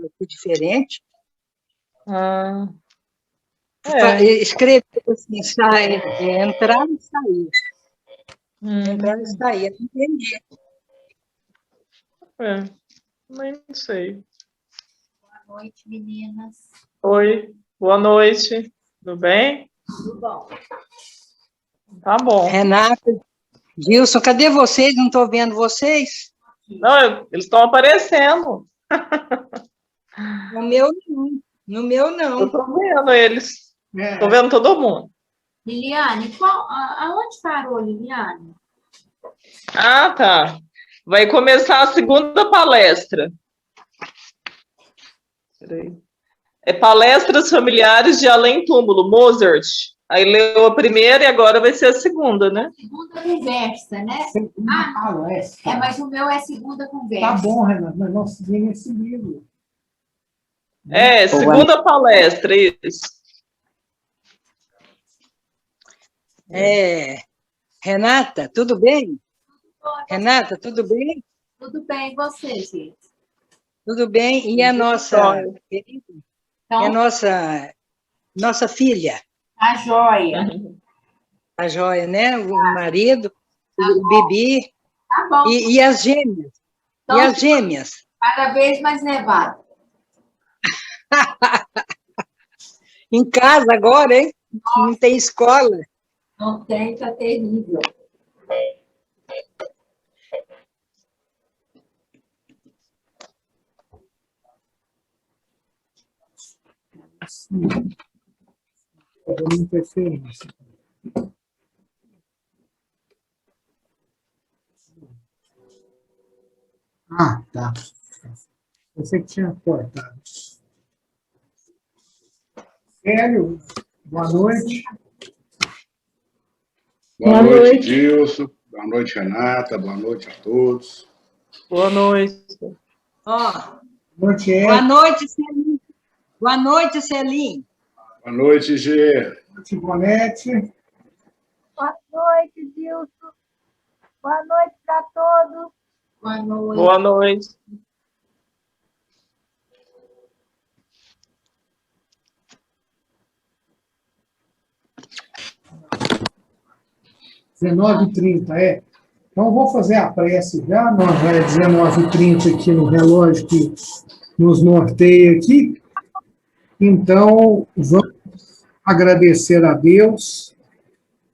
aqui diferente. Ah, Escreveu assim, entrar e sair. Entrar e sair, eu não entendi. Nem sei. Boa noite, meninas. Oi, boa noite. Tudo bem? Tudo bom. Tá bom. Renata, Gilson, cadê vocês? Não estou vendo vocês. Não, eles estão aparecendo. No meu, não. No meu, não. Eu tô vendo eles. Tô vendo todo mundo. Liliane, aonde parou, Liliane? Ah, tá. Vai começar a segunda palestra. Peraí. É Palestras Familiares de Além Túmulo, Mozart. Aí leu a primeira e agora vai ser a segunda, né? Segunda conversa, né? Palestra. Mas o meu é segunda conversa. Tá bom, Renato, mas nós seguimos esse livro. Segunda palestra, isso. Renata, tudo bem? Renata, tudo bem? Tudo bem, e você, gente? Tudo bem. E a nossa querida? Então, E a nossa filha? a joia. A joia, né? O marido, o Bibi. Tá bom. E as gêmeas? Então, e as gêmeas? Cada vez mais nevado. Em casa agora, hein? Não tem escola. Não tem, tá terrível. Interferência. Ah, tá. Você que tinha cortado. Hélio, boa noite. Boa noite, Gilson. Boa noite, Renata. Boa noite a todos. Boa noite. Boa noite, Celim. Boa noite, Celim. Boa noite, Gê. Boa noite, Bonete. Boa noite, Gilson. Boa noite para todos. Boa noite. Boa noite. h Então, eu vou fazer a prece já. Nós vai 19h30 aqui no relógio que nos norteia aqui. Então, vamos agradecer a Deus,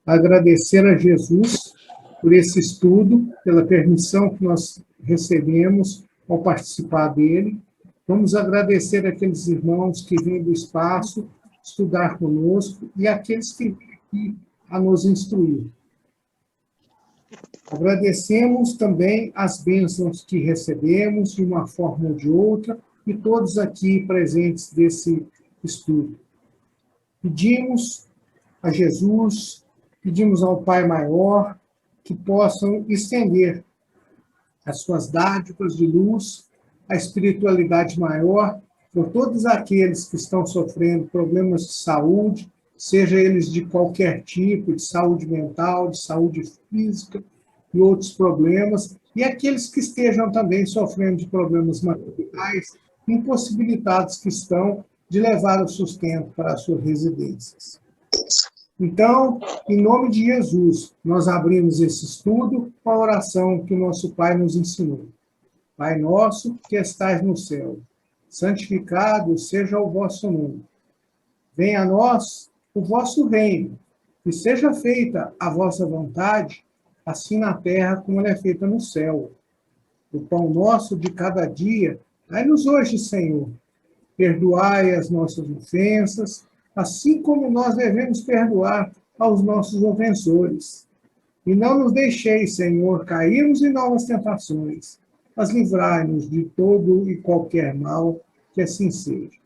agradecer a Jesus por esse estudo, pela permissão que nós recebemos ao participar dele. Vamos agradecer aqueles irmãos que vêm do espaço estudar conosco e aqueles que vêm aqui a nos instruir. Agradecemos também as bênçãos que recebemos de uma forma ou de outra e todos aqui presentes desse estudo. Pedimos a Jesus, pedimos ao Pai Maior que possam estender as suas dádivas de luz, a espiritualidade maior por todos aqueles que estão sofrendo problemas de saúde, seja eles de qualquer tipo, de saúde mental, de saúde física e outros problemas, e aqueles que estejam também sofrendo de problemas materiais, impossibilitados que estão de levar o sustento para as suas residências. Então, em nome de Jesus, nós abrimos esse estudo com a oração que o nosso Pai nos ensinou. Pai nosso, que estais no céu, santificado seja o vosso nome. Venha a nós o vosso reino, que seja feita a vossa vontade, assim na terra como ela é feita no céu. O pão nosso de cada dia, dai-nos hoje, Senhor. Perdoai as nossas ofensas, assim como nós devemos perdoar aos nossos ofensores. E não nos deixeis, Senhor, cairmos em novas tentações, mas livrai-nos de todo e qualquer mal, que assim seja.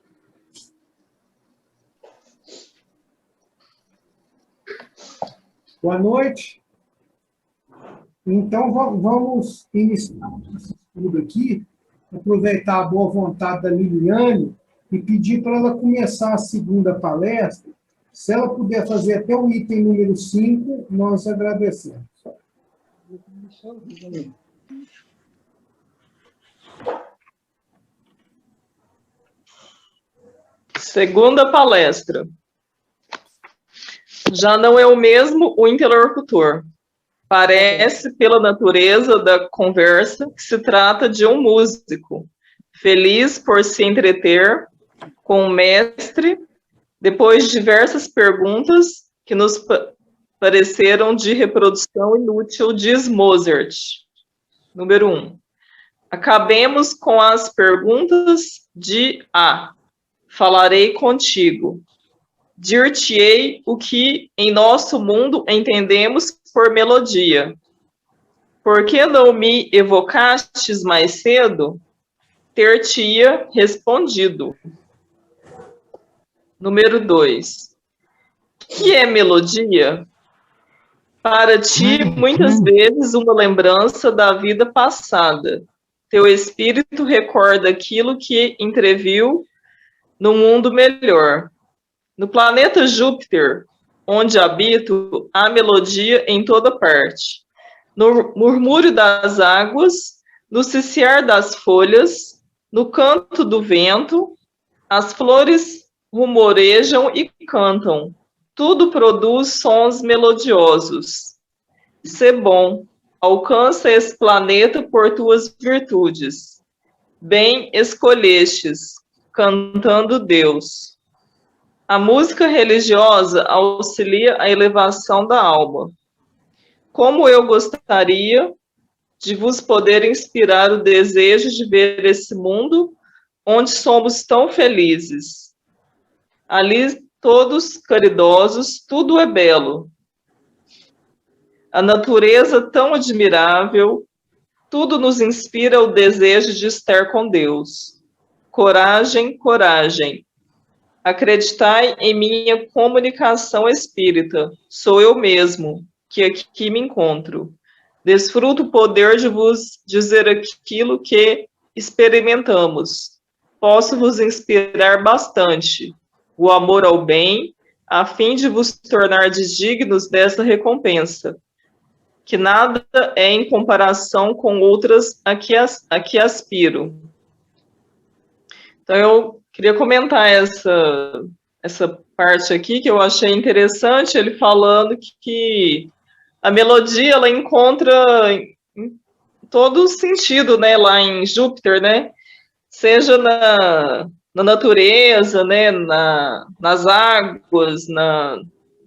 Boa noite. Então, vamos iniciar o nosso estudo aqui, aproveitar a boa vontade da Liliane e pedir para ela começar a segunda palestra. Se ela puder fazer até o item número 5, nós agradecemos. Segunda palestra. Já não é o mesmo o interlocutor. Parece, pela natureza da conversa, que se trata de um músico, feliz por se entreter com o mestre, depois de diversas perguntas que nos pareceram de reprodução inútil, diz Mozart. Número 1. Acabemos com as perguntas de A. Falarei contigo. Dir-te-ei o que em nosso mundo entendemos por melodia. Por que não me evocastes mais cedo? Ter-te-ia respondido. Número 2. Que é melodia? Para ti, muitas vezes, uma lembrança da vida passada. Teu espírito recorda aquilo que entreviu no mundo melhor. No planeta Júpiter, onde habito, há melodia em toda parte. No murmúrio das águas, no ciciar das folhas, no canto do vento, as flores rumorejam e cantam. Tudo produz sons melodiosos. Sê bom, alcança esse planeta por tuas virtudes. Bem escolhestes, cantando Deus. A música religiosa auxilia a elevação da alma. Como eu gostaria de vos poder inspirar o desejo de ver esse mundo onde somos tão felizes. Ali todos caridosos, tudo é belo. A natureza tão admirável, tudo nos inspira o desejo de estar com Deus. Coragem, coragem. Acreditai em minha comunicação espírita. Sou eu mesmo, que aqui me encontro. Desfruto o poder de vos dizer aquilo que experimentamos. Posso vos inspirar bastante. O amor ao bem, a fim de vos tornar dignos dessa recompensa, que nada é em comparação com outras a que aspiro. Então, eu queria comentar essa parte aqui, que eu achei interessante, ele falando que a melodia, ela encontra em todo sentido, né, lá em Júpiter, né, seja na natureza, né, nas águas,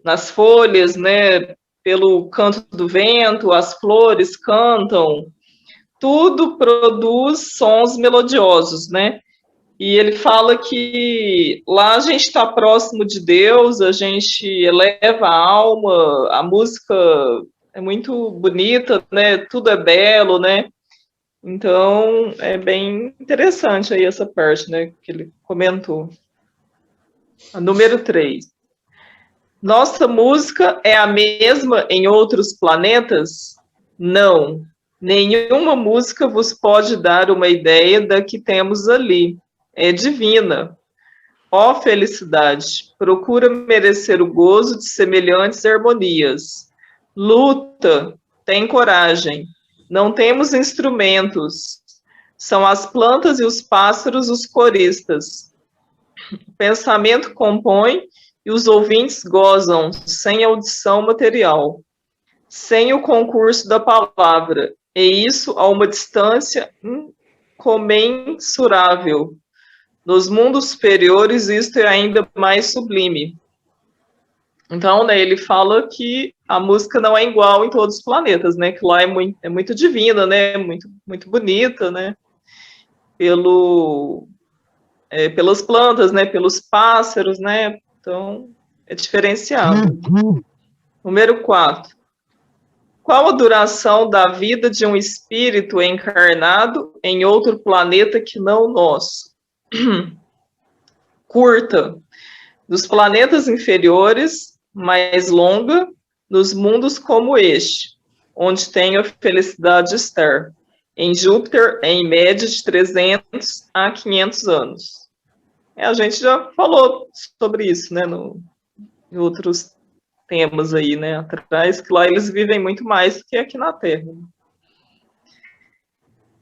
nas folhas, né, pelo canto do vento, as flores cantam, tudo produz sons melodiosos, né? E ele fala que lá a gente está próximo de Deus, a gente eleva a alma, a música é muito bonita, né? Tudo é belo, né? Então, é bem interessante aí essa parte, né, que ele comentou. A número 3. Nossa música é a mesma em outros planetas? Não. Nenhuma música vos pode dar uma ideia da que temos ali. É divina. Ó felicidade, procura merecer o gozo de semelhantes harmonias. Luta, tem coragem. Não temos instrumentos. São as plantas e os pássaros os coristas. O pensamento compõe e os ouvintes gozam, sem audição material, sem o concurso da palavra, e isso a uma distância incomensurável. Nos mundos superiores, isto é ainda mais sublime. Então, né, ele fala que a música não é igual em todos os planetas, né, que lá é muito divina, né, muito bonita, né, pelas plantas, né, pelos pássaros, né, então é diferenciado. Número 4. Qual a duração da vida de um espírito encarnado em outro planeta que não o nosso? Curta. Dos planetas inferiores, mais longa, nos mundos como este, onde tenho a felicidade de estar. Em Júpiter, é em média de 300 a 500 anos. A gente já falou sobre isso, né, em outros temas aí, né, atrás, que lá eles vivem muito mais do que aqui na Terra.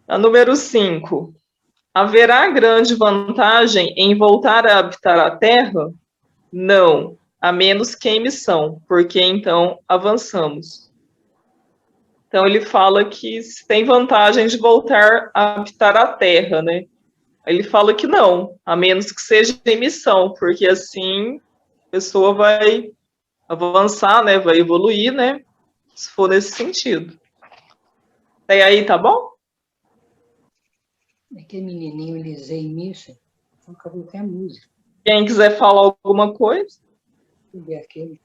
A número 5. Haverá grande vantagem em voltar a habitar a Terra? Não, a menos que em missão, porque então avançamos. Então ele fala que tem vantagem de voltar a habitar a Terra, né? Ele fala que não, a menos que seja em missão, porque assim a pessoa vai avançar, né? Vai evoluir, né? Se for nesse sentido. Até aí, tá bom? Aquele menininho Elisei Michel, então acabou até a música. Quem quiser falar alguma coisa. Cadê aquele?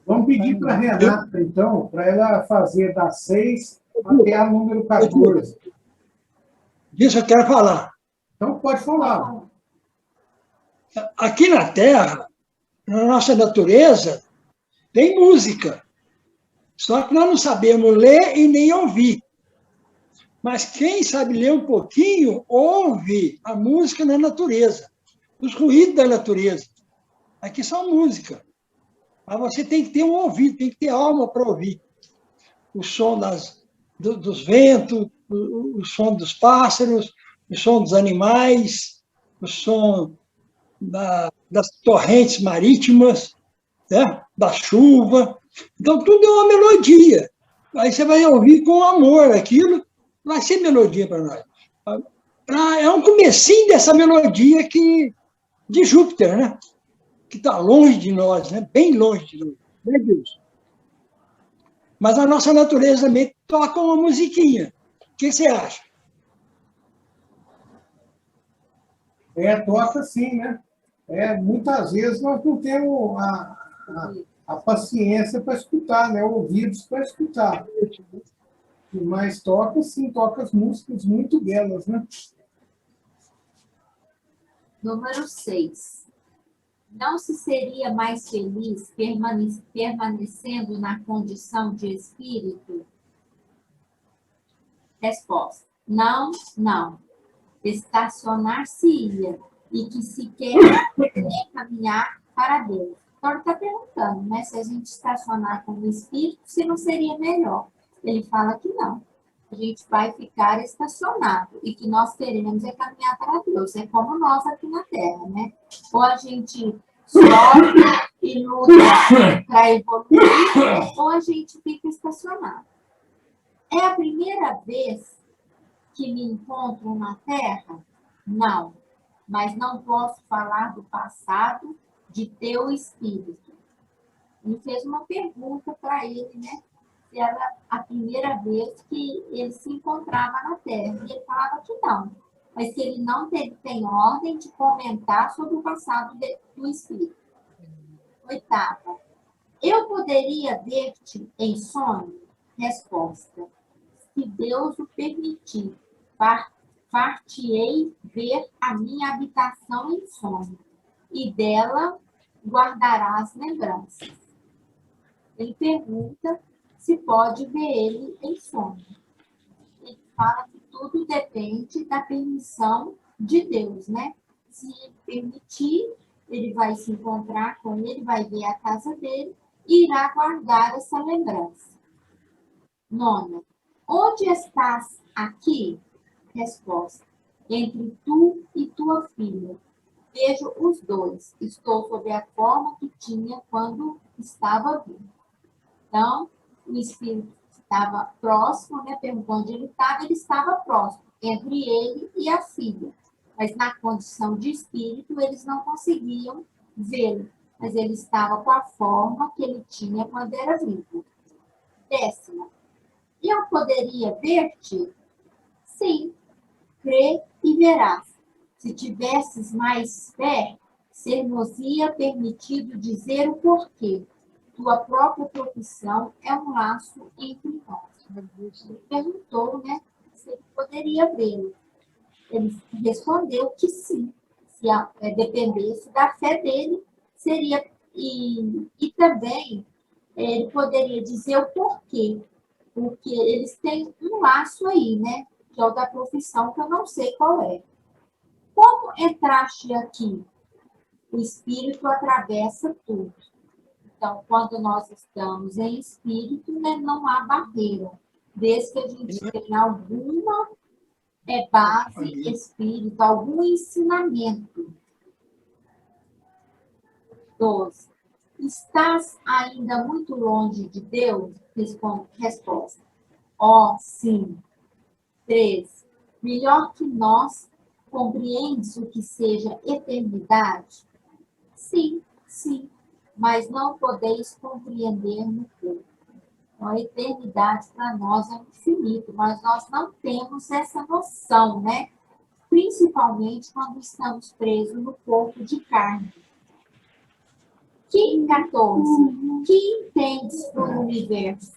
Vamos pedir para a Renata, então, para ela fazer das 6 até a número 14. Disso eu quero falar. Então, pode falar. Aqui na Terra, na nossa natureza, tem música. Só que nós não sabemos ler e nem ouvir. Mas quem sabe ler um pouquinho, ouve a música na natureza, os ruídos da natureza. Aqui são música. Mas você tem que ter um ouvido, tem que ter alma para ouvir. O som dos ventos, o som dos pássaros, o som dos animais, o som das torrentes marítimas, né? Da chuva. Então, tudo é uma melodia. Aí você vai ouvir com amor aquilo, vai ser melodia para nós. É um comecinho dessa melodia de Júpiter, né? Que está longe de nós, né? Bem longe de nós. Né, Deus? Mas a nossa natureza também toca uma musiquinha. O que você acha? Toca sim, né? Muitas vezes nós não temos a paciência para escutar, né? Ouvidos para escutar. Mas toca sim, toca as músicas muito belas, né? Número 6. Não se seria mais feliz permanecendo na condição de espírito? Resposta. Não, não. Estacionar-se-ia e que sequer caminhar para Deus. Então, ele está perguntando, né? Se a gente estacionar como espírito, se não seria melhor. Ele fala que não. A gente vai ficar estacionado e que nós queremos é caminhar para Deus. É como nós aqui na Terra, né? Ou a gente sofre e luta para evoluir, ou a gente fica estacionado. É a primeira vez que me encontro na Terra? Não. Mas não posso falar do passado de teu espírito. Ele fez uma pergunta para ele, né? Se era a primeira vez que ele se encontrava na Terra. E ele falava que não. Mas que ele não tem ordem de comentar sobre o passado do espírito. 8ª. Eu poderia ver-te em sonho? Resposta. Se Deus o permitir, far-te-ei ver a minha habitação em sonho, e dela guardarás lembranças. Ele pergunta se pode ver ele em sonho. Ele fala que tudo depende da permissão de Deus, né? Se permitir, ele vai se encontrar com ele, vai ver a casa dele e irá guardar essa lembrança. 9. Onde estás aqui? Resposta. Entre tu e tua filha. Vejo os dois. Estou sob a forma que tinha quando estava vivo. Então, o espírito estava próximo, né? Perguntou onde ele estava próximo, entre ele e a filha. Mas na condição de espírito, eles não conseguiam vê-lo. Mas ele estava com a forma que ele tinha quando era vivo. 10ª. Eu poderia ver-te? Sim. Crê e verás. Se tivesses mais fé, ser-nos-ia permitido dizer o porquê. Tua própria profissão é um laço entre nós. Ele perguntou, né, se ele poderia vê-lo. Ele respondeu que sim. Se dependesse da fé dele, seria. E também ele poderia dizer o porquê. Porque eles têm um laço aí, né? Que é o da profissão, que eu não sei qual é. Como entraste aqui? O espírito atravessa tudo. Então, quando nós estamos em espírito, né, não há barreira, desde que a gente tenha alguma base espírita, algum ensinamento. 12. Estás ainda muito longe de Deus? Resposta. Sim. 13. Melhor que nós, compreendes o que seja eternidade? Sim, sim, mas não podeis compreender no corpo. Então, a eternidade para nós é um infinito, mas nós não temos essa noção, né? Principalmente quando estamos presos no corpo de carne. 14. Que entendes por universo?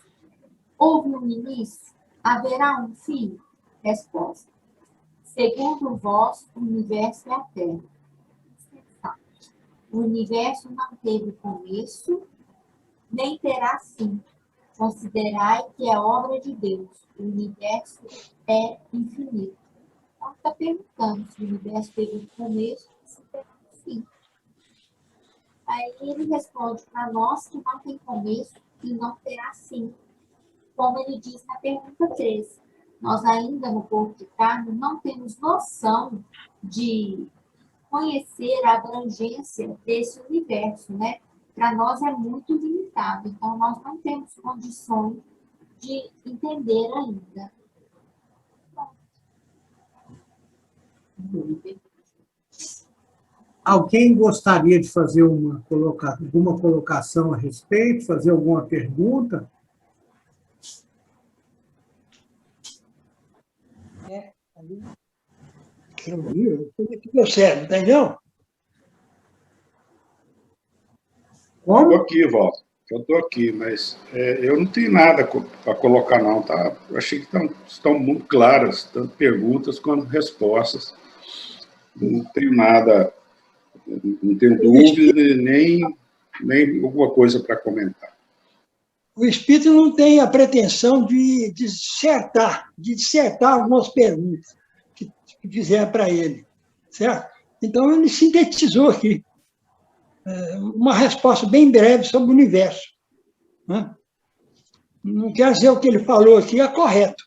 Houve um início? Haverá um fim? Resposta. Segundo vós, o universo é a Terra. O universo não teve começo, nem terá fim. Considerai que é obra de Deus. O universo é infinito. Então, está perguntando se o universo teve começo, se teve fim. Aí ele responde para nós que não tem começo e não terá fim. Como ele diz na pergunta 13. Nós ainda no corpo de carne não temos noção de conhecer a abrangência desse universo, né? Para nós é muito limitado, então nós não temos condições de entender ainda. Alguém gostaria de fazer alguma colocação a respeito, fazer alguma pergunta? Deu certo, entendeu? Estou aqui, Walter. Eu estou aqui, mas eu não tenho nada para colocar, não, tá? Eu achei que estão muito claras, tanto perguntas quanto respostas. Não tenho nada, não tenho dúvida, nem alguma coisa para comentar. O Espírito não tem a pretensão de dissertar algumas perguntas que fizeram para ele, certo? Então, ele sintetizou aqui uma resposta bem breve sobre o universo. Né? Não quer dizer o que ele falou aqui é correto.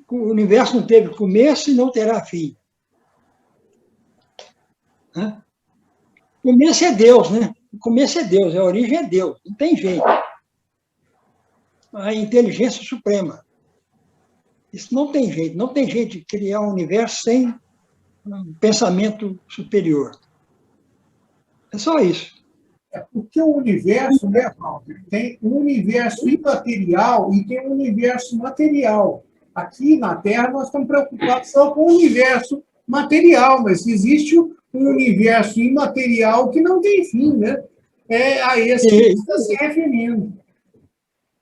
O universo não teve começo e não terá fim. Né? O começo é Deus, né? O começo é Deus, a origem é Deus, não tem jeito. A inteligência suprema. Isso não tem jeito de criar um universo sem um pensamento superior. É só isso. Porque o universo, né, Walter, tem um universo imaterial e tem um universo material. Aqui na Terra nós estamos preocupados só com o universo material, mas existe um universo imaterial que não tem fim, né? É a esse que está se referindo.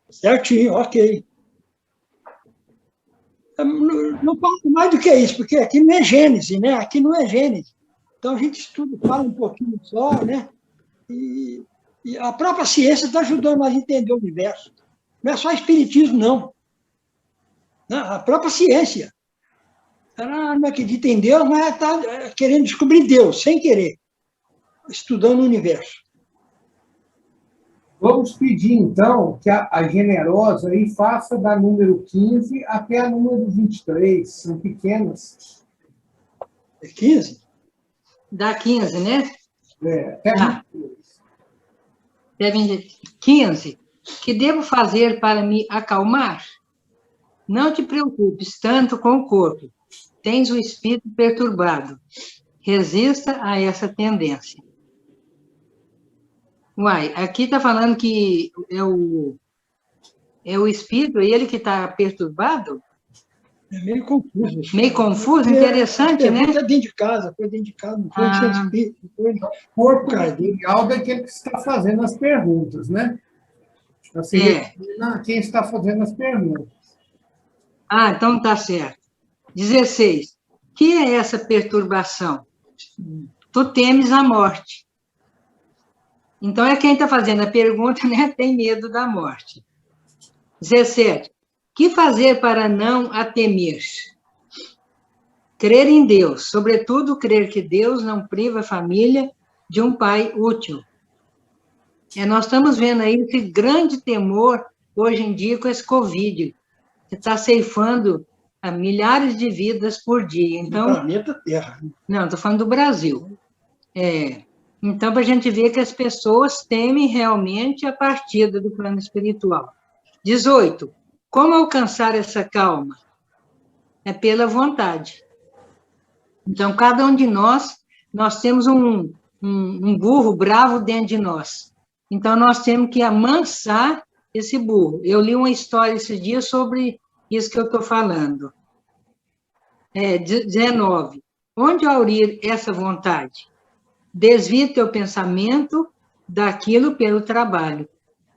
Certinho, ok. Não falo mais do que isso, porque aqui não é Gênese, né? Aqui não é Gênese. Então a gente estuda, fala um pouquinho só, né? E a própria ciência está ajudando nós a entender o universo. Não é só espiritismo, não. A própria ciência. Ela não acredita em Deus, mas está querendo descobrir Deus, sem querer, estudando o universo. Vamos pedir, então, que a generosa aí faça da número 15 até a número 23. São pequenas. É 15? Dá 15, né? Até 23. 15. Que devo fazer para me acalmar? Não te preocupes tanto com o corpo. Tens o espírito perturbado. Resista a essa tendência. Uai, aqui está falando que é o espírito, ele que está perturbado? É meio confuso. Meio confuso, interessante, né? Foi dentro de casa, não foi de espírito. O corpo cardial daquele que está fazendo as perguntas, né? Assim, quem está fazendo as perguntas. Então tá certo. 16. Que é essa perturbação? Tu temes a morte. Então, é quem está fazendo a pergunta, né? Tem medo da morte. 17. Que fazer para não a temer? Crer em Deus, sobretudo crer que Deus não priva a família de um pai útil, Nós estamos vendo aí esse grande temor, hoje em dia, com esse Covid, que está ceifando milhares de vidas por dia. Então, No planeta Terra. não, estou falando do Brasil. Então, para a gente ver que as pessoas temem realmente a partida do plano espiritual. 18. Como alcançar essa calma? É pela vontade. Então, cada um de nós temos um burro bravo dentro de nós. Então, nós temos que amansar esse burro. Eu li uma história esses dias sobre isso que eu estou falando. 19. Onde aurir essa vontade? Desvia teu pensamento daquilo pelo trabalho.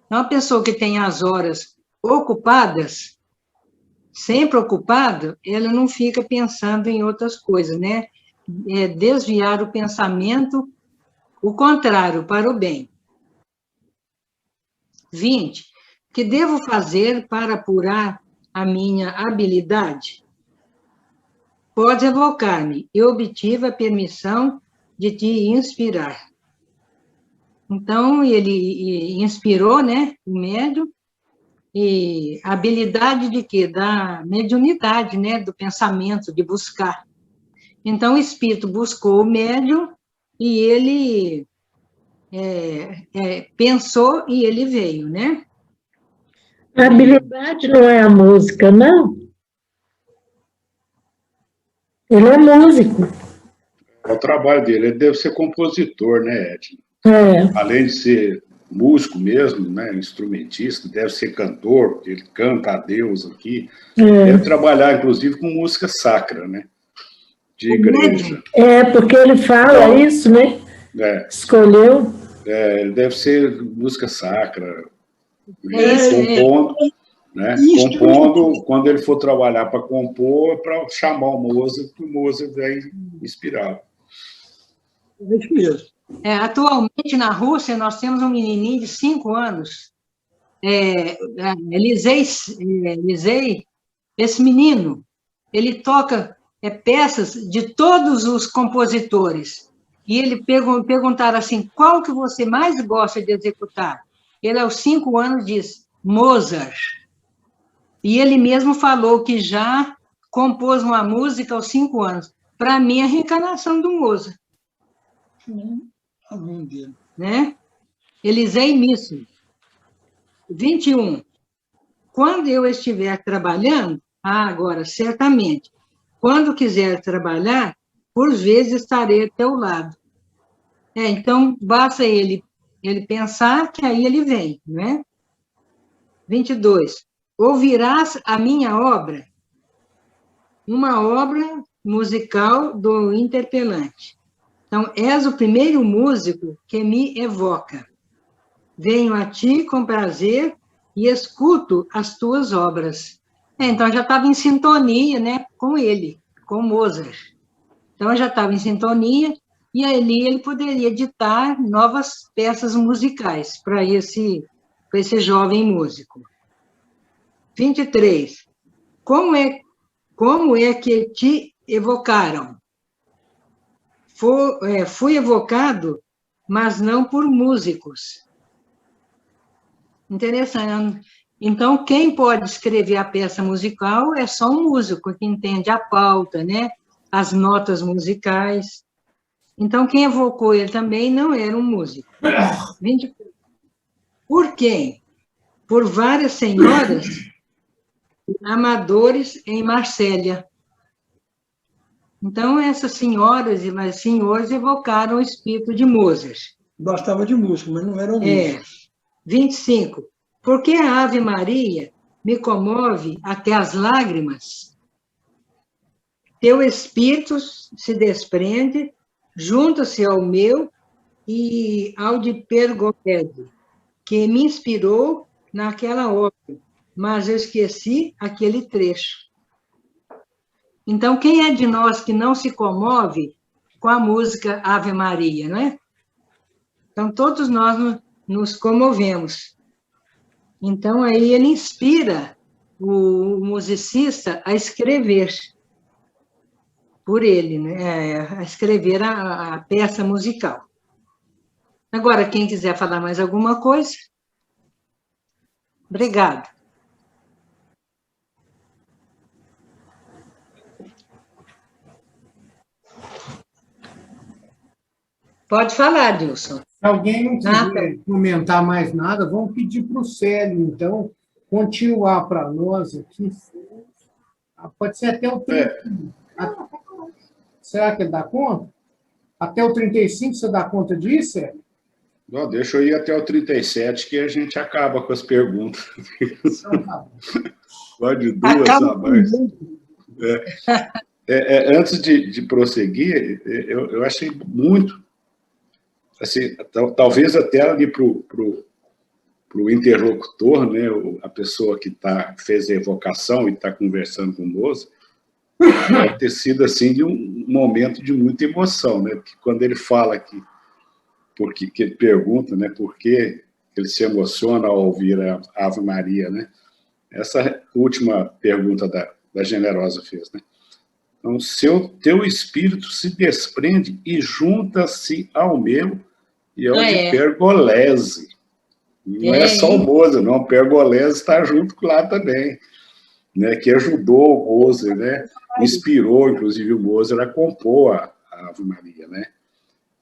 Então, a pessoa que tem as horas ocupadas, sempre ocupada, ela não fica pensando em outras coisas, né? Desviar o pensamento, o contrário, para o bem. 20. Que devo fazer para apurar a minha habilidade? Pode evocar-me. Eu obtive a permissão de te inspirar. Então, ele inspirou, né, o médium, e a habilidade de quê? Da mediunidade, né, do pensamento, de buscar. Então, o espírito buscou o médium e ele pensou e ele veio, né? A habilidade não é a música, não? Ele é músico. É o trabalho dele. Ele deve ser compositor, né, Edna? Além de ser músico mesmo, né, instrumentista, deve ser cantor, porque ele canta a Deus aqui. Deve trabalhar, inclusive, com música sacra, né? De igreja. Porque ele fala isso, né? Escolheu. Ele deve ser música sacra. Compondo, né? Compondo, quando ele for trabalhar para compor, é para chamar o Mozart, que o Mozart vai inspirar. É isso mesmo. Atualmente, na Rússia, nós temos um menininho de 5 anos, Elisei, esse menino, ele toca peças de todos os compositores. E ele perguntaram assim, qual que você mais gosta de executar? Ele, aos 5 anos, disse, Mozart. E ele mesmo falou que já compôs uma música aos 5 anos. Para mim, a reencarnação do Mozart. Aluno dele. Né? Elisei Misso. 21. Quando eu estiver trabalhando, agora, certamente, quando quiser trabalhar, por vezes estarei ao teu lado. Então, basta ele pensar que aí ele vem, né? 22. Ouvirás a minha obra, uma obra musical do interpelante. Então, és o primeiro músico que me evoca. Venho a ti com prazer e escuto as tuas obras. Então, já estava em sintonia, né, com ele, com Mozart. Então, já estava em sintonia, e ali ele poderia editar novas peças musicais para esse jovem músico. 23. Como é que te evocaram? Fui evocado, mas não por músicos. Interessante. Então, quem pode escrever a peça musical é só um músico que entende a pauta, né? As notas musicais. Então, quem evocou ele também não era um músico. 24. Por quem? Por várias senhoras amadores em Marsella. Então, essas senhoras e senhores evocaram o espírito de Mozart. Gostava de música, mas não eram músicos. 25. Porque a Ave Maria me comove até as lágrimas. Teu espírito se desprende, junta-se ao meu e ao de Pergolese, que me inspirou naquela obra, mas eu esqueci aquele trecho. Então, quem é de nós que não se comove com a música Ave Maria, não é? Então, todos nós nos comovemos. Então, aí ele inspira o musicista a escrever por ele, né? A escrever a peça musical. Agora, quem quiser falar mais alguma coisa? Obrigada. Pode falar, Dilson. Se alguém não quiser comentar mais nada, vamos pedir para o Célio, então, continuar para nós aqui. Pode ser até o 30. Será que ele dá conta? Até o 35 você dá conta disso, Célio? Não, deixa eu ir até o 37, que a gente acaba com as perguntas. Então, tá bom. Pode duas a mais. Antes de prosseguir, eu achei muito, assim, talvez até ali para o interlocutor, né, a pessoa que fez a evocação e está conversando com o moço, deve ter sido assim, de um momento de muita emoção, né? Porque quando ele fala que ele pergunta, né, por que ele se emociona ao ouvir a Ave Maria, né? Essa última pergunta da Generosa fez, né? Então, teu espírito se desprende e junta-se ao meu e ao de Pergolese. Não é só o Moser, não. O Pergolese está junto lá também, né? Que ajudou o Moser, né? Inspirou, inclusive, o Moser a compor a Ave Maria, né?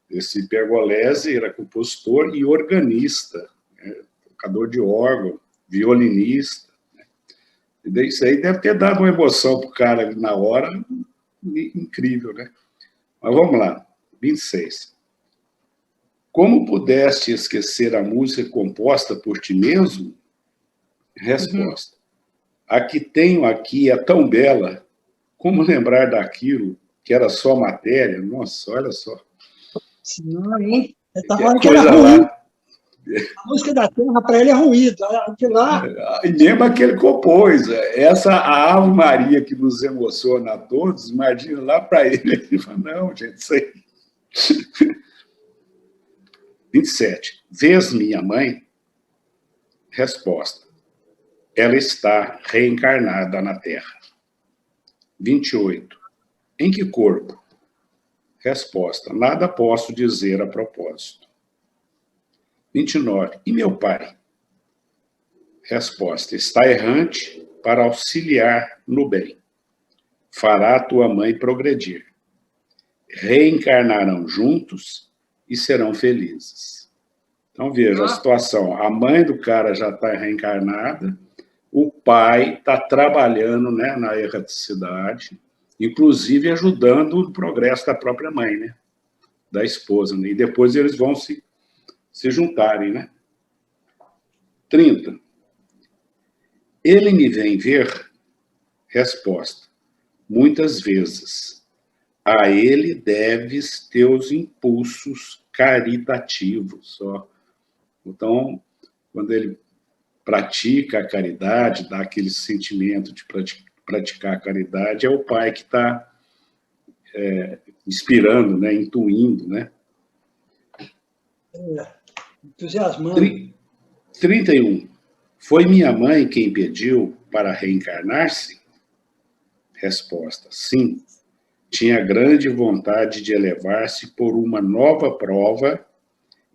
Esse Pergolese era compositor e organista, né? Tocador de órgão, violinista. Né? Isso aí deve ter dado uma emoção para o cara ali na hora, incrível, né? Mas vamos lá, 26. Como pudeste esquecer a música composta por ti mesmo? Resposta. A que tenho aqui é tão bela, como lembrar daquilo que era só matéria? Nossa, olha só. Não, hein? Ele está falando que era ruim. A música da Terra, para ele, é ruído. E mesmo a que ele compôs. A Ave Maria que nos emociona a todos, imagina lá para ele fala, não, gente, isso aí. 27. Vês minha mãe? Resposta. Ela está reencarnada na Terra. 28. Em que corpo? Resposta. Nada posso dizer a propósito. 29. E meu pai? Resposta. Está errante para auxiliar no bem. Fará tua mãe progredir. Reencarnarão juntos e serão felizes. Então, veja a situação. A mãe do cara já está reencarnada, o pai está trabalhando, né, na erraticidade, inclusive ajudando o progresso da própria mãe, né, da esposa. Né, e depois eles vão se juntarem, né? 30. Ele me vem ver? Resposta. Muitas vezes. A ele deves teus impulsos caritativos. Ó. Então, quando ele pratica a caridade, dá aquele sentimento de praticar a caridade, é o pai que está inspirando, né, intuindo, né? Entusiasmando. 31. Foi minha mãe quem pediu para reencarnar-se? Resposta. Sim. Tinha grande vontade de elevar-se por uma nova prova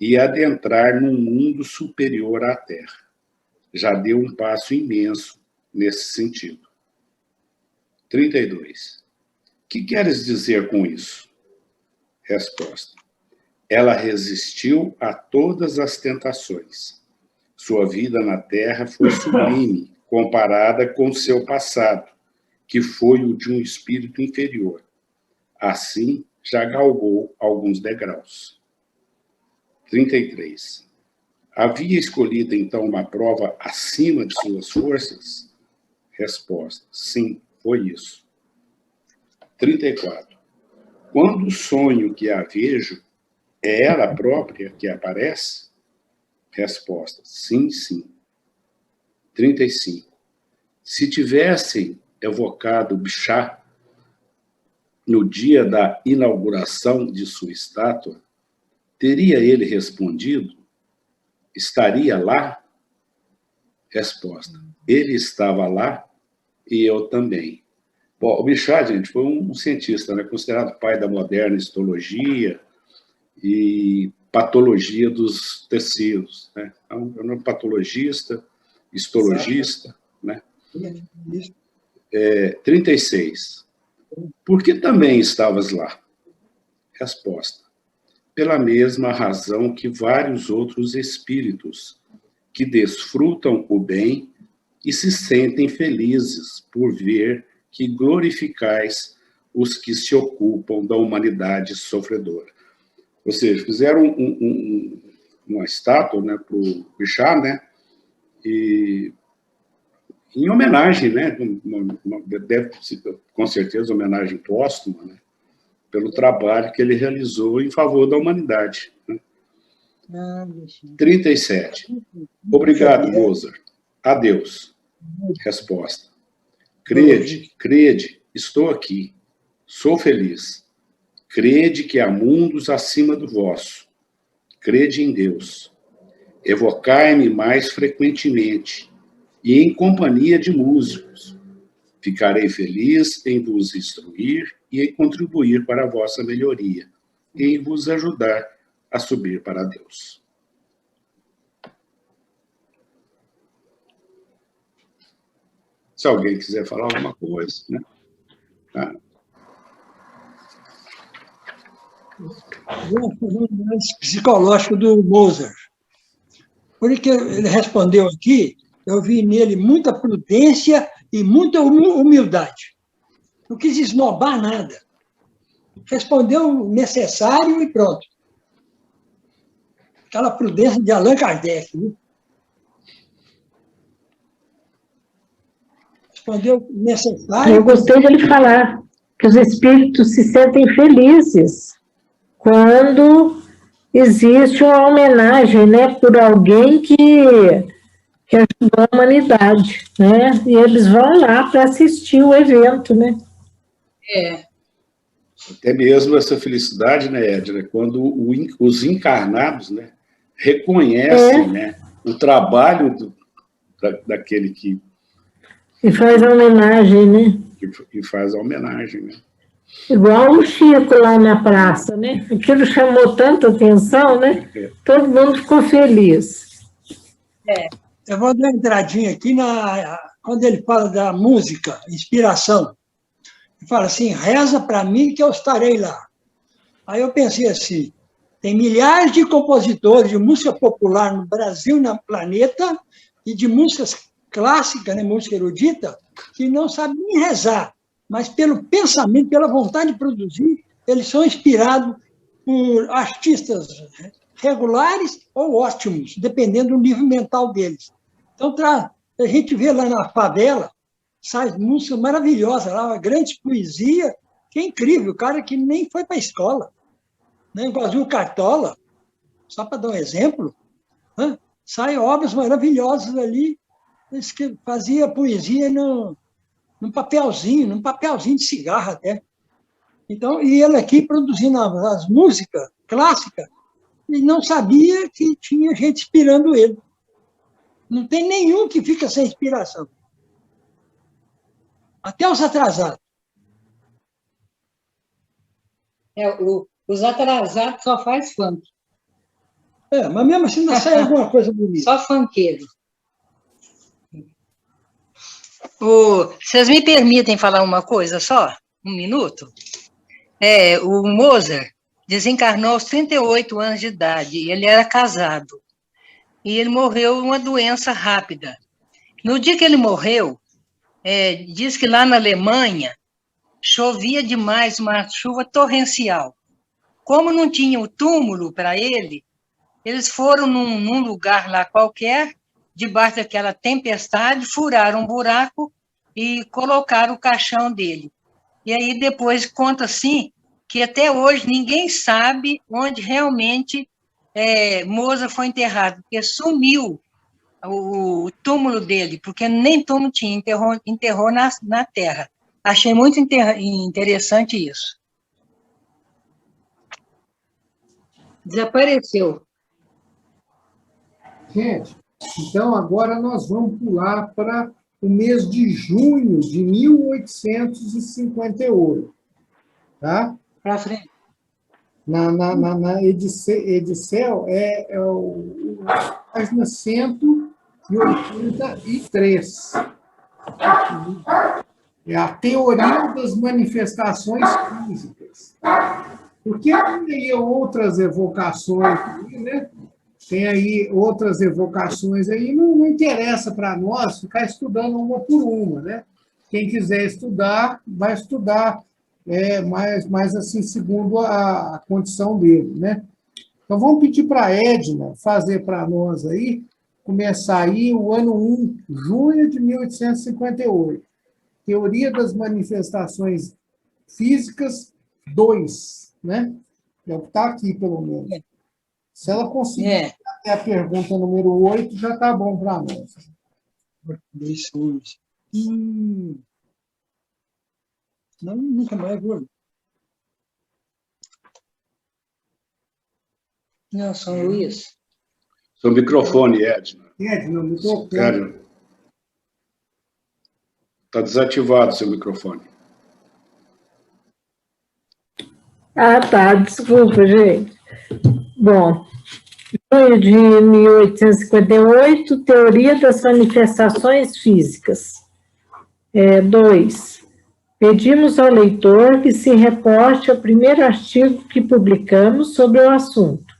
e adentrar num mundo superior à Terra. Já deu um passo imenso nesse sentido. 32. Que queres dizer com isso? Resposta. Ela resistiu a todas as tentações. Sua vida na Terra foi sublime, comparada com seu passado, que foi o de um espírito inferior. Assim, já galgou alguns degraus. 33. Havia escolhido, então, uma prova acima de suas forças? Resposta. Sim, foi isso. 34. Quando o sonho que a vejo, é ela própria que aparece? Resposta. Sim, sim. 35. Se tivessem evocado Bixá no dia da inauguração de sua estátua, teria ele respondido? Estaria lá? Resposta. Ele estava lá e eu também. Bom, o Bixá, gente, foi um cientista, né, considerado pai da moderna histologia, e patologia dos tecidos, né? Então, é um patologista, histologista, né? 36. Por que também estavas lá? Resposta. Pela mesma razão que vários outros espíritos que desfrutam o bem e se sentem felizes por ver que glorificais os que se ocupam da humanidade sofredora. Ou seja, fizeram uma estátua, né, para o Bichat, né, e em homenagem, né, deve ser, com certeza, homenagem póstuma, né, pelo trabalho que ele realizou em favor da humanidade. Né. 37. Obrigado, Mozart. Adeus. Resposta. Crede, estou aqui. Sou feliz. Crede que há mundos acima do vosso. Crede em Deus. Evocai-me mais frequentemente e em companhia de músicos. Ficarei feliz em vos instruir e em contribuir para a vossa melhoria, e em vos ajudar a subir para Deus. Se alguém quiser falar alguma coisa, né? Tá. Vou fazer um análise psicológico do Mozart. Por que ele respondeu aqui, eu vi nele muita prudência e muita humildade. Não quis esnobar nada. Respondeu o necessário e pronto. Aquela prudência de Allan Kardec. Né? Respondeu o necessário. Eu gostei dele falar que os espíritos se sentem felizes quando existe uma homenagem, né, por alguém que ajudou a humanidade, né? E eles vão lá para assistir o evento, né? Até mesmo essa felicidade, né, Edna, quando os encarnados, né, reconhecem, né, o trabalho daquele que... E faz a homenagem, né? Que faz a homenagem, né? Igual o Chico lá na praça, né? Aquilo chamou tanta atenção, né? Todo mundo ficou feliz. Eu vou dar uma entradinha aqui quando ele fala da música, inspiração. Ele fala assim, reza para mim que eu estarei lá. Aí eu pensei assim, tem milhares de compositores de música popular no Brasil e no planeta e de músicas clássicas, né, música erudita, que não sabem nem rezar, mas pelo pensamento, pela vontade de produzir, eles são inspirados por artistas regulares ou ótimos, dependendo do nível mental deles. Então, a gente vê lá na favela, sai música maravilhosa, lá, uma grande poesia, que é incrível, o cara que nem foi para a escola. Né? Igualzinho o Cartola, só para dar um exemplo, né? Saem obras maravilhosas ali, que fazia poesia num papelzinho de cigarro até. Então, e ele aqui produzindo as músicas clássicas, e não sabia que tinha gente inspirando ele. Não tem nenhum que fica sem inspiração. Até os atrasados. Os atrasados só faz funk. Mas mesmo assim não sai alguma coisa bonita. Só funkeiro. Vocês me permitem falar uma coisa só? Um minuto? O Mozart desencarnou aos 38 anos de idade, e ele era casado. E ele morreu de uma doença rápida. No dia que ele morreu, diz que lá na Alemanha chovia demais, uma chuva torrencial. Como não tinha o túmulo para ele, eles foram num lugar lá qualquer, debaixo daquela tempestade, furaram um buraco e colocaram o caixão dele. E aí depois conta assim, que até hoje ninguém sabe onde realmente Mozart foi enterrado, porque sumiu o túmulo dele, porque nem túmulo tinha, enterrou na terra. Achei muito interessante isso. Desapareceu. Gente, então agora nós vamos pular para o mês de junho de 1858. Tá? Para frente. Na Edicel é a página 183. É a teoria das manifestações físicas. Porque tem aí outras evocações, né? Tem aí outras evocações aí, não interessa para nós ficar estudando uma por uma, né? Quem quiser estudar, vai estudar, mais assim, segundo a condição dele, né? Então, vamos pedir para a Edna fazer para nós aí, começar aí o ano 1, junho de 1858. Teoria das manifestações físicas 2, né? É o que está aqui, pelo menos. Se ela conseguir até a pergunta número 8, já está bom para nós. Não, nunca mais vou. Não, São Luís. Seu microfone, Edna. Edna, microfone. Está desativado seu microfone. Ah, tá, desculpa, gente. Bom, junho de 1858, Teoria das Manifestações Físicas. 2. Pedimos ao leitor que se reporte ao primeiro artigo que publicamos sobre o assunto.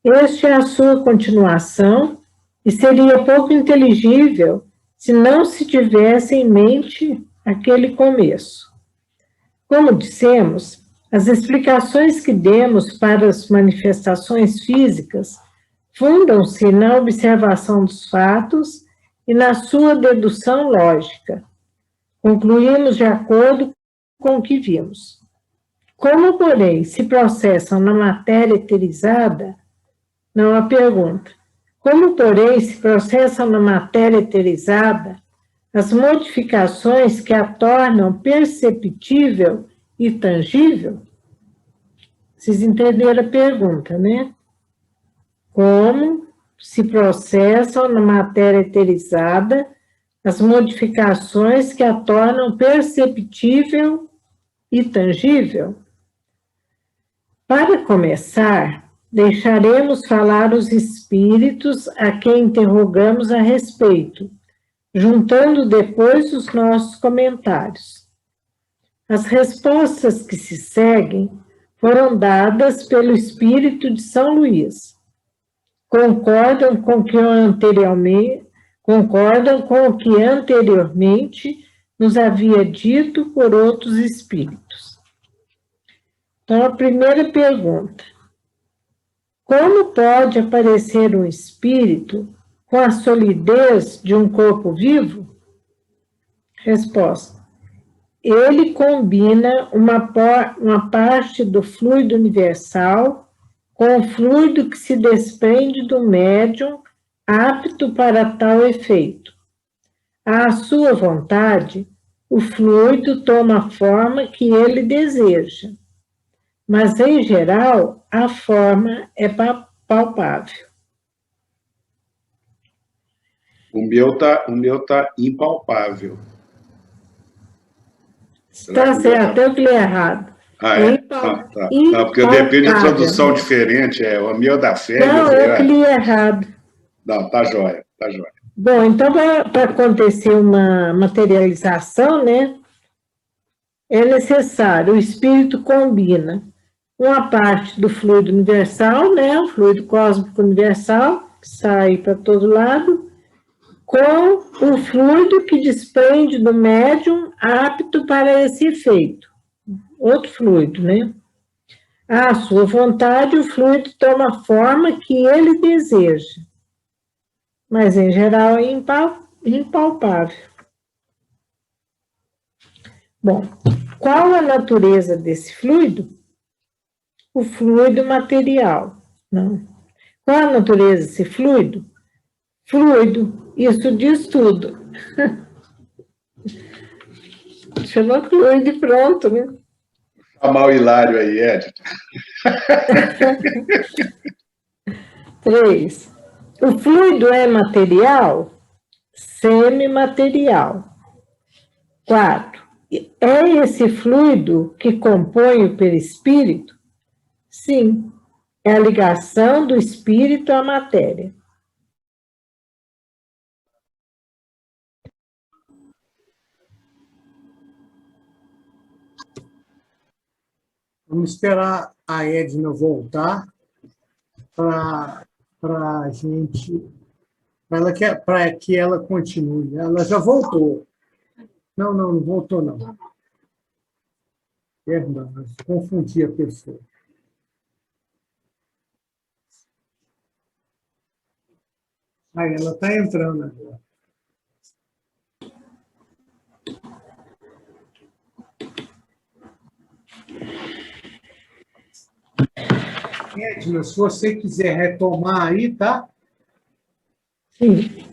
Este é a sua continuação e seria pouco inteligível se não se tivesse em mente aquele começo. Como dissemos, as explicações que demos para as manifestações físicas fundam-se na observação dos fatos e na sua dedução lógica. Concluímos de acordo com o que vimos. Como, porém, se processam na matéria eterizada, não há pergunta. Como, porém, se processam na matéria eterizada as modificações que a tornam perceptível e tangível? Vocês entenderam a pergunta, né? Como se processam na matéria eterizada as modificações que a tornam perceptível e tangível? Para começar, deixaremos falar os espíritos a quem interrogamos a respeito, juntando depois os nossos comentários. As respostas que se seguem foram dadas pelo espírito de São Luís. Concordam com o que anteriormente nos havia dito por outros espíritos. Então, a primeira pergunta: como pode aparecer um espírito com a solidez de um corpo vivo? Resposta: ele combina uma parte do fluido universal com o fluido que se desprende do médium apto para tal efeito. À sua vontade, o fluido toma a forma que ele deseja, mas, em geral, a forma é palpável. O meu tá impalpável. Está certo, eu que li errado. Tá. Não, porque depende da tradução diferente, o meu é da fé. Não, eu que li errado. Não, tá jóia. Bom, então, para acontecer uma materialização, né, é necessário, o espírito combina uma parte do fluido universal, né, o fluido cósmico universal, que sai para todo lado, com o fluido que desprende do médium apto para esse efeito. Outro fluido, né? À sua vontade, o fluido toma a forma que ele deseja, mas, em geral, é impalpável. Bom, qual a natureza desse fluido? O fluido material. Não. Qual a natureza desse fluido? Fluido. Isso diz tudo. Chama fluido e pronto, né? Chamar o Hilário aí, Ed. 3. O fluido é material? Semimaterial. 4. É esse fluido que compõe o perispírito? Sim, é a ligação do espírito à matéria. Vamos esperar a Edna voltar para a gente, para que ela continue. Ela já voltou. Não voltou, não. Perdão, confundi a pessoa. Aí, ela está entrando agora. Edna, se você quiser retomar aí, tá? Sim.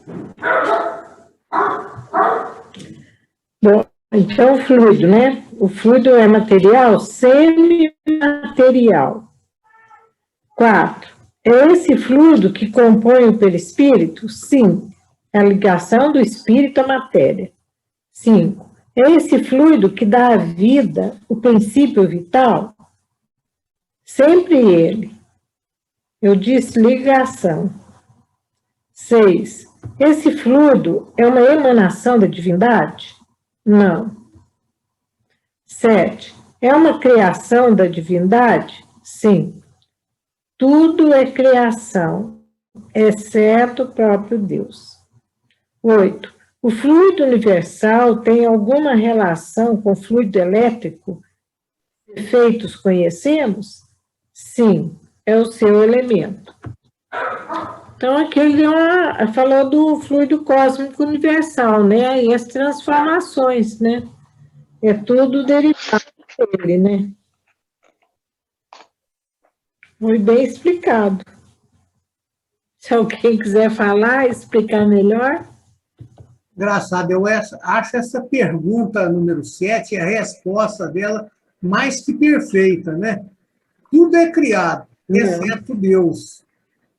Bom, então, o fluido, né? O fluido é material, semimaterial. 4. É esse fluido que compõe o perispírito? Sim. É a ligação do espírito à matéria. 5. É esse fluido que dá à vida o princípio vital? Sempre ele. Eu disse ligação. 6. Esse fluido é uma emanação da divindade? Não. 7. É uma criação da divindade? Sim. Tudo é criação, exceto o próprio Deus. 8. O fluido universal tem alguma relação com o fluido elétrico? Efeitos conhecemos? Sim, é o seu elemento. Então, aqui ele falou do fluido cósmico universal, né? E as transformações, né? É tudo derivado dele, né? Foi bem explicado. Se alguém quiser falar, explicar melhor. Engraçado, eu acho essa pergunta número 7, a resposta dela mais que perfeita, né? Tudo é criado, exceto Deus.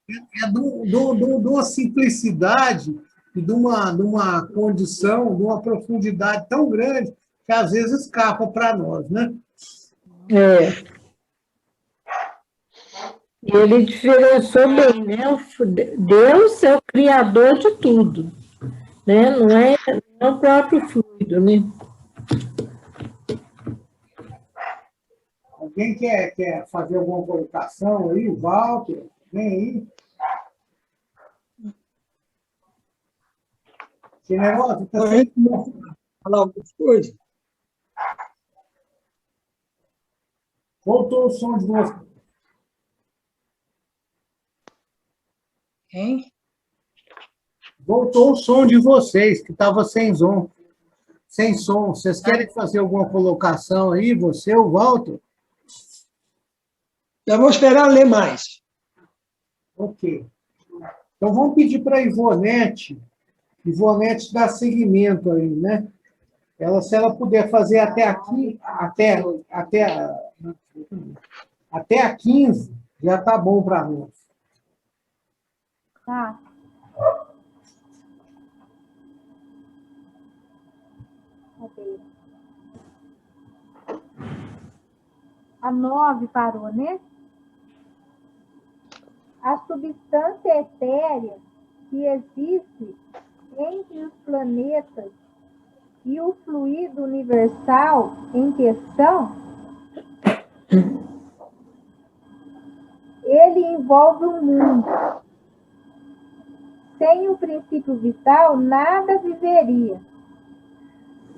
É de uma simplicidade e de uma condição, de uma profundidade tão grande que às vezes escapa para nós, né? É. E ele diferenciou bem, né? Deus é o criador de tudo, né? Não é o próprio fluido, né? Alguém quer fazer alguma colocação aí? O Walter, vem aí. Generoso, está falar algumas coisas. Voltou o som de vocês. Hein? Voltou o som de vocês, que estava sem som. Sem som. Vocês querem fazer alguma colocação aí? Você, o Walter? Já vou esperar ler mais. Ok. Então, vamos pedir para a Ivonete dar seguimento aí, né? Se ela puder fazer até aqui, até a 15, já está bom para nós. Tá. Cadê? A 9 parou, né? A substância etérea que existe entre os planetas e o fluido universal em questão, ele envolve o mundo. Sem o princípio vital, nada viveria.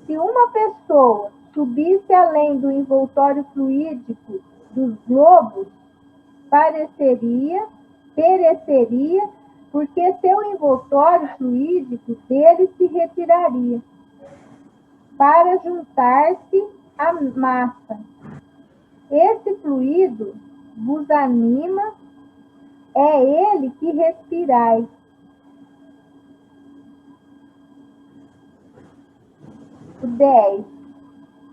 Se uma pessoa subisse além do envoltório fluídico dos globos, pereceria, porque seu envoltório fluídico dele se retiraria, para juntar-se à massa. Esse fluido vos anima, é ele que respirais. O 10.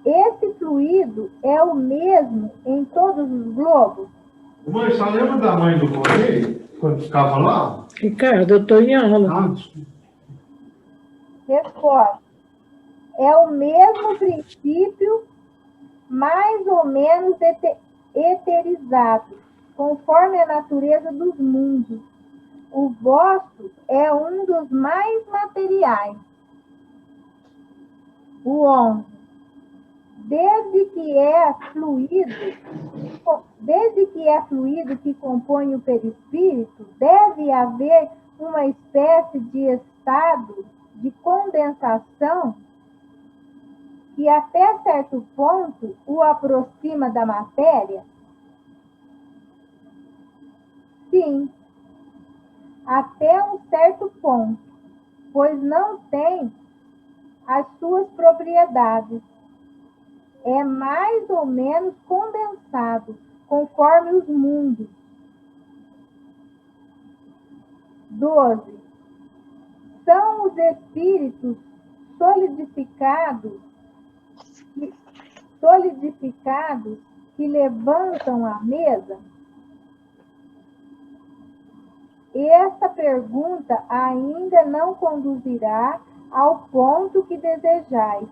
Esse fluido é o mesmo em todos os globos? Mãe, só lembra da mãe do Correio, quando ficava lá? Ricardo, eu estou em aula. Resposta. É o mesmo princípio, mais ou menos eterizados, conforme a natureza dos mundos. O vosso é um dos mais materiais. O 11. Desde que é fluido que compõe o perispírito, deve haver uma espécie de estado de condensação que até certo ponto o aproxima da matéria? Sim, até um certo ponto, pois não tem as suas propriedades. É mais ou menos condensado, conforme os mundos. 12. São os espíritos solidificados que levantam a mesa? Esta pergunta ainda não conduzirá ao ponto que desejais.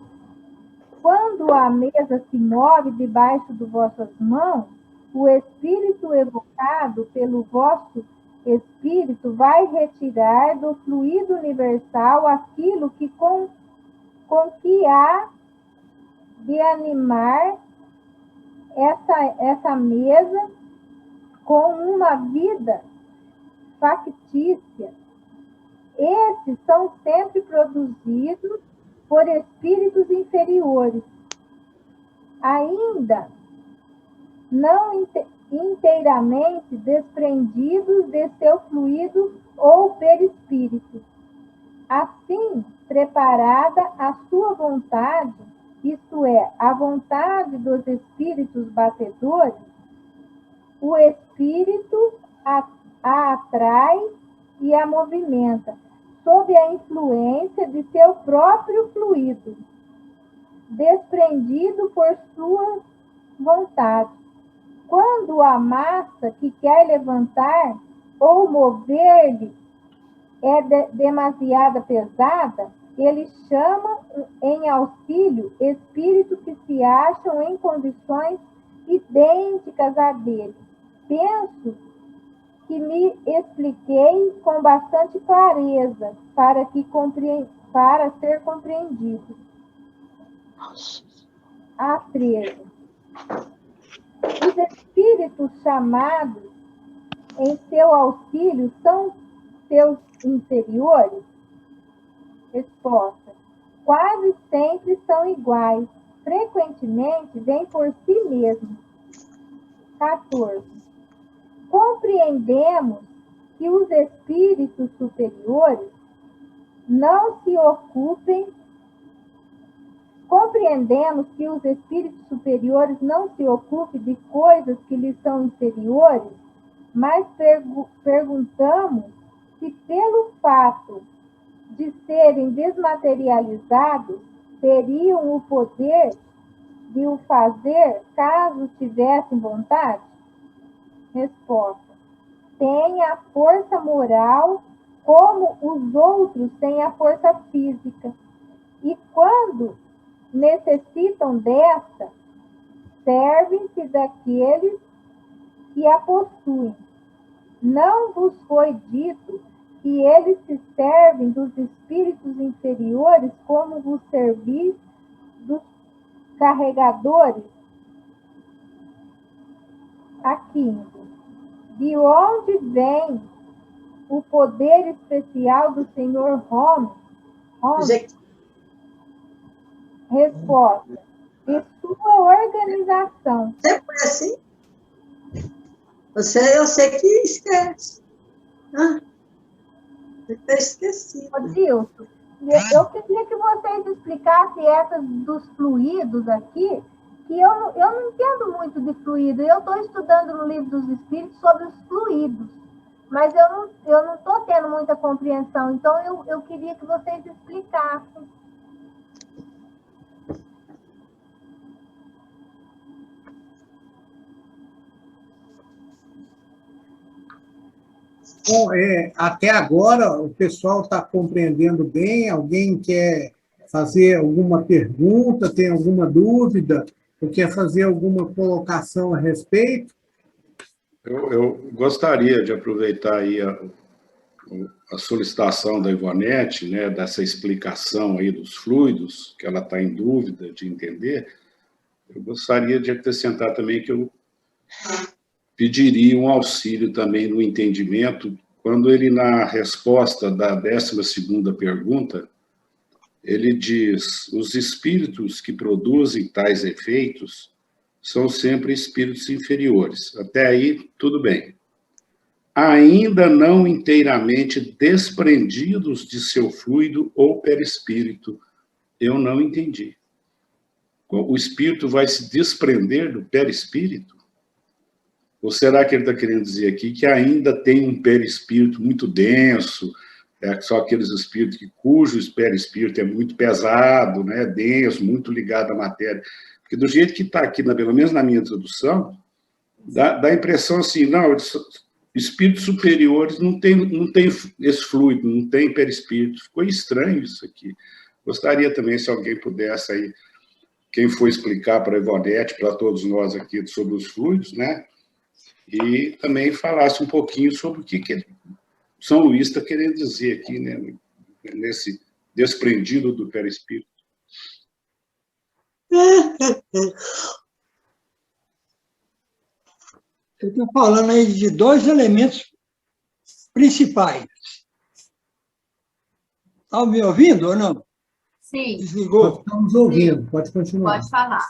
Quando a mesa se move debaixo de vossas mãos, o espírito evocado pelo vosso espírito vai retirar do fluido universal aquilo que com que há de animar essa mesa com uma vida factícia. Esses são sempre produzidos por espíritos inferiores, ainda não inteiramente desprendidos de seu fluido ou perispírito. Assim, preparada a sua vontade, isto é, a vontade dos espíritos batedores, o espírito a atrai e a movimenta, sob a influência de seu próprio fluido, desprendido por sua vontade. Quando a massa que quer levantar ou mover-lhe é demasiado pesada, ele chama em auxílio espíritos que se acham em condições idênticas à dele. Penso que me expliquei com bastante clareza para ser compreendido. A 13. Os espíritos chamados em seu auxílio são seus inferiores? Resposta. Quase sempre são iguais. Frequentemente vêm por si mesmos. 14. Compreendemos que os espíritos superiores não se ocupem de coisas que lhes são inferiores, mas perguntamos se pelo fato de serem desmaterializados, teriam o poder de o fazer caso tivessem vontade? Resposta. Tem a força moral como os outros têm a força física. E quando necessitam desta, servem-se daqueles que a possuem. Não vos foi dito que eles se servem dos espíritos inferiores como vos servis dos carregadores? A 15. De onde vem o poder especial do Senhor Holmes? Resposta. De sua organização. Sempre foi assim? Eu sei que esquece. Eu estou esquecido. Dilson, eu queria que vocês explicassem essas dos fluidos aqui, que eu não entendo muito de fluido. Eu estou estudando no Livro dos Espíritos sobre os fluidos, mas eu não estou tendo muita compreensão. Então, eu queria que vocês explicassem. Bom, até agora o pessoal está compreendendo bem. Alguém quer fazer alguma pergunta, tem alguma dúvida? Ou quer fazer alguma colocação a respeito? Eu gostaria de aproveitar aí a solicitação da Ivonete, né, dessa explicação aí dos fluidos, que ela está em dúvida de entender. Eu gostaria de acrescentar também que eu pediria um auxílio também no entendimento, quando ele, na resposta da 12ª pergunta, ele diz: os espíritos que produzem tais efeitos são sempre espíritos inferiores. Até aí, tudo bem. Ainda não inteiramente desprendidos de seu fluido ou perispírito. Eu não entendi. O espírito vai se desprender do perispírito? Ou será que ele está querendo dizer aqui que ainda tem um perispírito muito denso, só aqueles espíritos cujo perispírito é muito pesado, né, denso, muito ligado à matéria? Porque do jeito que está aqui, pelo menos na minha tradução, dá a impressão assim, não, espíritos superiores não tem esse fluido, não tem perispírito. Ficou estranho isso aqui. Gostaria também, se alguém pudesse aí, quem for explicar para a Ivonete, para todos nós aqui, sobre os fluidos, né? E também falasse um pouquinho sobre o que São Luís está querendo dizer aqui, né? Nesse desprendido do perispírito. Eu estou falando aí de dois elementos principais. Está me ouvindo ou não? Sim. Desligou? Estamos ouvindo, pode continuar. Pode falar.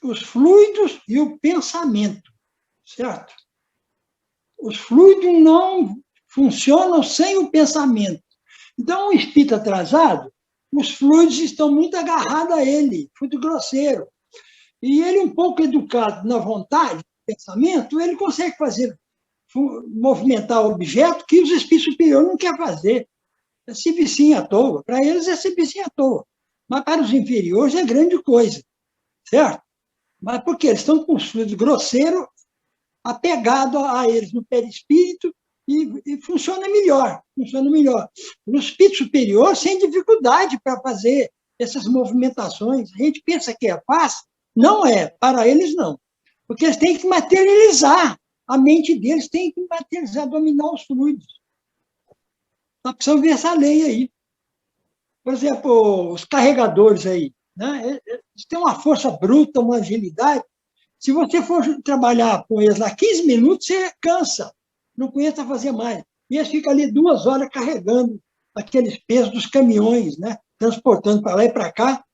Os fluidos e o pensamento, certo? Os fluidos não funcionam sem o pensamento. Então, um espírito atrasado, os fluidos estão muito agarrados a ele, fluido grosseiro. E ele, um pouco educado na vontade, no pensamento, ele consegue movimentar objeto que os espíritos superiores não querem fazer. É se vicinha à toa. Para eles é se vicinha à toa. Mas para os inferiores é grande coisa, certo? Mas porque eles estão com os fluidos grosseiros apegados a eles no perispírito e funciona melhor, funciona melhor. Os espíritos superiores têm dificuldade para fazer essas movimentações. A gente pensa que é fácil, não é, para eles não. Porque eles têm que materializar, a mente deles tem que materializar, dominar os fluidos. Nós precisamos ver essa lei aí. Por exemplo, os carregadores aí, né? Eles têm uma força bruta, uma agilidade. Se você for trabalhar com eles lá 15 minutos, você cansa, não conhece fazer mais. E eles ficam ali 2 horas carregando aqueles pesos dos caminhões, né? Transportando para lá e para cá,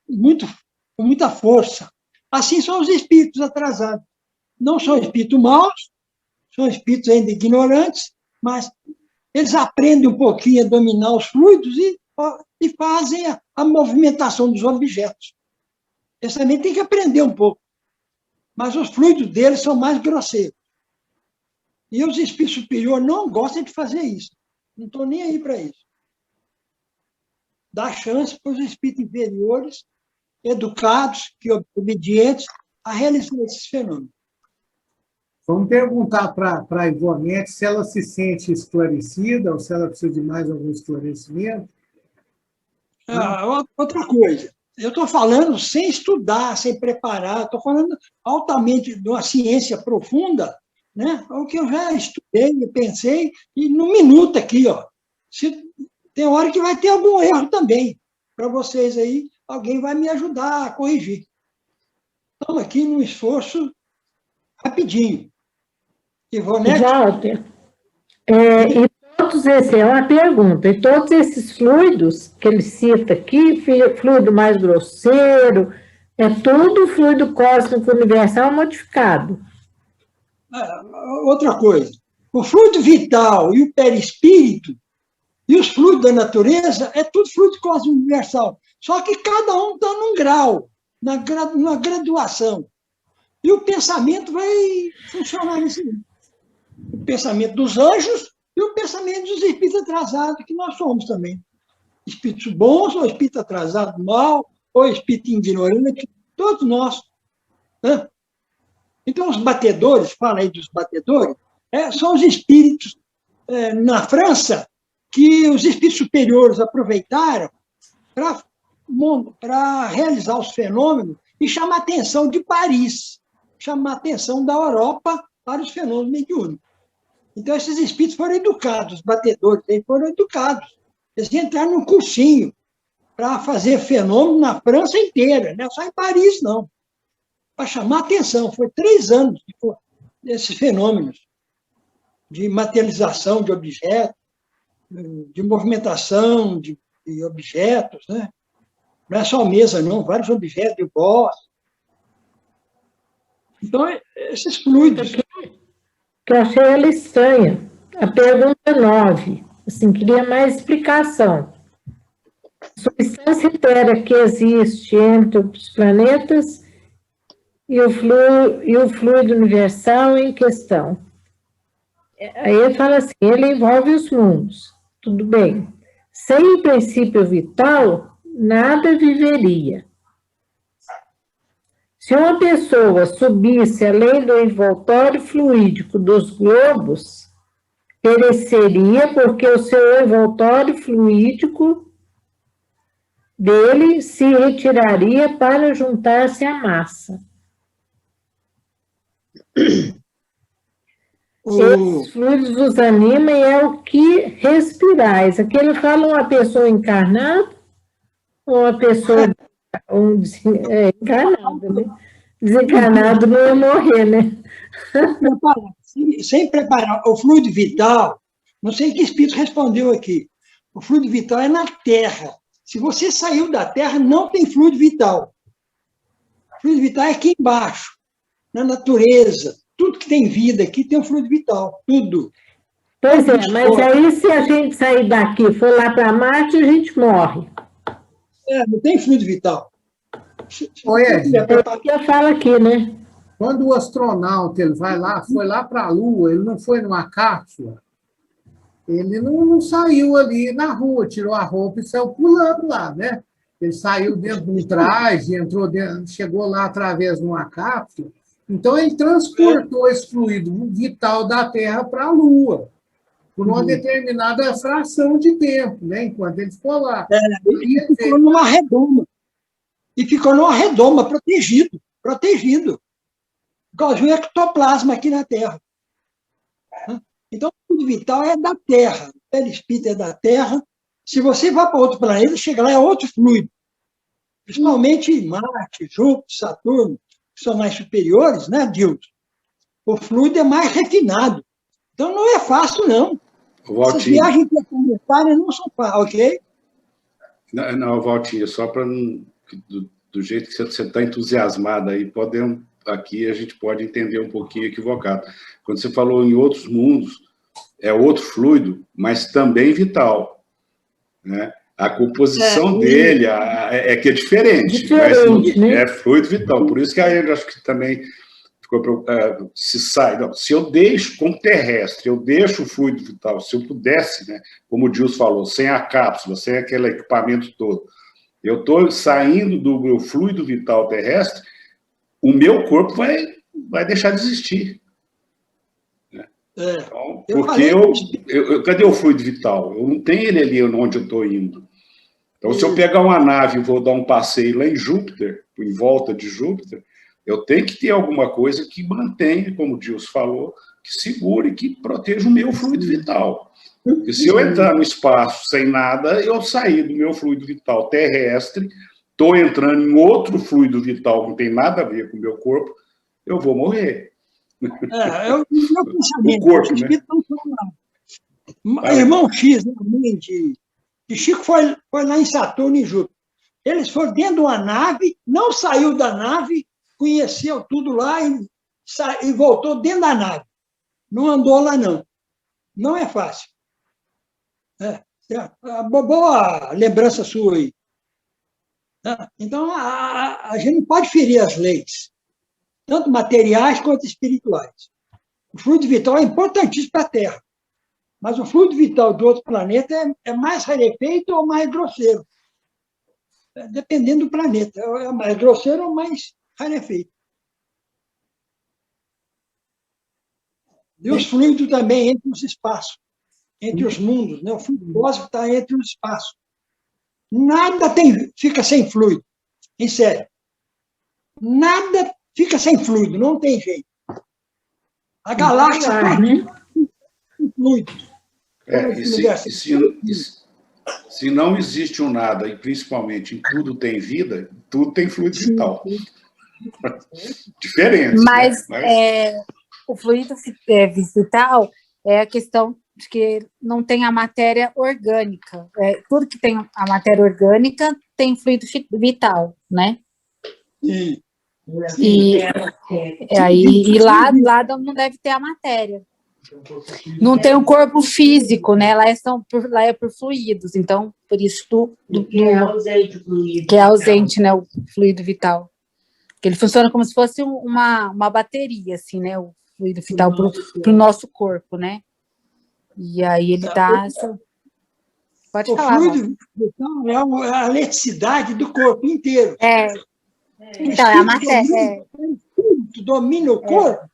com muita força. Assim são os espíritos atrasados. Não são espíritos maus, são espíritos ainda ignorantes, mas eles aprendem um pouquinho a dominar os fluidos e fazem a movimentação dos objetos. Eles também têm que aprender um pouco. Mas os fluidos deles são mais grosseiros. E os espíritos superiores não gostam de fazer isso. Não estou nem aí para isso. Dá chance para os espíritos inferiores, educados, obedientes, a realizar esses fenômenos. Vamos perguntar para a Ivonete se ela se sente esclarecida ou se ela precisa de mais algum esclarecimento. Outra coisa, eu estou falando sem estudar, sem preparar, estou falando altamente de uma ciência profunda, né? O que eu já estudei, pensei, e no minuto aqui, ó. Tem hora que vai ter algum erro também. Para vocês aí, alguém vai me ajudar a corrigir. Estamos aqui num esforço rapidinho. Ivonete? Walter, e todos esses, é uma pergunta, e todos esses fluidos que ele cita aqui, fluido mais grosseiro, é tudo fluido cósmico universal modificado. Outra coisa, o fluido vital e o perispírito e os fluidos da natureza é tudo fluido cósmico universal, só que cada um está num grau, numa graduação. E o pensamento vai funcionar nesse nível. O pensamento dos anjos e o pensamento dos espíritos atrasados, que nós somos também. Espíritos bons, ou espírito atrasado mal, ou espírito ignorante, todos nós. Né? Então, os batedores, fala aí dos batedores, são os espíritos, na França, que os espíritos superiores aproveitaram para para realizar os fenômenos e chamar a atenção de Paris, chamar a atenção da Europa para os fenômenos mediúnicos. Então, esses espíritos foram educados, os batedores eles foram educados. Eles entraram num cursinho para fazer fenômeno na França inteira, não é só em Paris, não. Para chamar a atenção. Foi 3 anos desses fenômenos de materialização de objetos, de movimentação de objetos, né? Não é só mesa, não, vários objetos de voz. Então, esses fluidos. Que eu achei ela estranha. A pergunta 9. Assim, queria mais explicação. A substância etérea que existe entre os planetas e o fluido universal em questão. Aí ele fala assim, ele envolve os mundos. Tudo bem. Sem o princípio vital, nada viveria. Se uma pessoa subisse além do envoltório fluídico dos globos, pereceria porque o seu envoltório fluídico dele se retiraria para juntar-se à massa. Esses fluidos vos animam e é o que respirais. Aqui ele fala uma pessoa encarnada ou uma pessoa encarnada, né? Desencarnado não ia morrer, né? Sem preparar o fluido vital, não sei que espírito respondeu aqui. O fluido vital é na Terra. Se você saiu da Terra, não tem fluido vital. O fluido vital é aqui embaixo, na natureza. Tudo que tem vida aqui tem um fluido vital, tudo. Pois é, mas aí se a gente sair daqui e for lá para Marte, a gente morre. Não tem fluido vital. É o que eu falo aqui, né? Quando o astronauta ele foi lá para a Lua, ele não foi numa cápsula, ele não saiu ali na rua, tirou a roupa e saiu pulando lá, né? Ele saiu dentro de um traje, entrou dentro, chegou lá através de uma cápsula. Então, ele transportou esse fluido vital da Terra para a Lua, por uma determinada fração de tempo, né? Enquanto ele ficou lá. Ele ficou numa redoma. E ficou numa redoma, protegido. Por causa do ectoplasma aqui na Terra. Então, o fluido vital é da Terra. O perispírito é da Terra. Se você vai para outro planeta, chega lá, é outro fluido. Principalmente Marte, Júpiter, Saturno, que são mais superiores, né, Dilton? O fluido é mais refinado. Então, não é fácil, não. Essas viagens interplanetárias não são fáceis, ok? Não, Valtinho, só para... Do jeito que você está entusiasmado aí, aqui a gente pode entender um pouquinho equivocado. Quando você falou em outros mundos, é outro fluido, mas também vital, né? A composição dele é que é diferente, mas né? É fluido vital. Por isso que aí eu acho que também ficou preocupado. Se eu deixo, como terrestre, eu deixo o fluido vital, se eu pudesse, né, como o Gilson falou, sem a cápsula, sem aquele equipamento todo, eu estou saindo do meu fluido vital terrestre, o meu corpo vai deixar de existir. Né? Então, porque cadê o fluido vital? Eu não tenho ele ali onde eu estou indo. Então, se eu pegar uma nave e vou dar um passeio lá em Júpiter, em volta de Júpiter, eu tenho que ter alguma coisa que mantenha, como o Gilson falou, que segure, que proteja o meu fluido vital. Porque se eu entrar no espaço sem nada, eu sair do meu fluido vital terrestre, estou entrando em outro fluido vital que não tem nada a ver com o meu corpo, eu vou morrer. É o meu pensamento. O corpo, né? Irmão X, né, de Chico foi lá em Saturno e Júpiter. Eles foram dentro de uma nave, não saiu da nave, conheceu tudo lá e voltou dentro da nave. Não andou lá, não. Não é fácil. Boa lembrança sua aí. Então, a gente não pode ferir as leis, tanto materiais quanto espirituais. O fluido vital é importantíssimo para a Terra, mas o fluido vital de outro planeta é mais rarefeito ou mais grosseiro, dependendo do planeta. É mais grosseiro ou mais rarefeito. E os fluidos também entre os espaços, entre os mundos, né? O fluido cósmico está entre os espaços. nada fica sem fluido. Em sério. Nada fica sem fluido, não tem jeito. A galáxia toda tem fluido. Se não existe um nada, e principalmente em tudo tem vida, tudo tem fluido vital. Diferente. Mas, né? O fluido vital é a questão de que não tem a matéria orgânica. Tudo que tem a matéria orgânica tem fluido vital, né? Sim. E lá não deve ter a matéria. Não tem o corpo físico, né? Lá é por fluidos, então, por isso que é ausente, né? O fluido vital. Que ele funciona como se fosse uma bateria, assim, né? O fluido vital para o nosso corpo, né? E aí ele dá... Pode falar. O fluido vital é a eletricidade do corpo inteiro. Então, é a matéria. O espírito domina o corpo,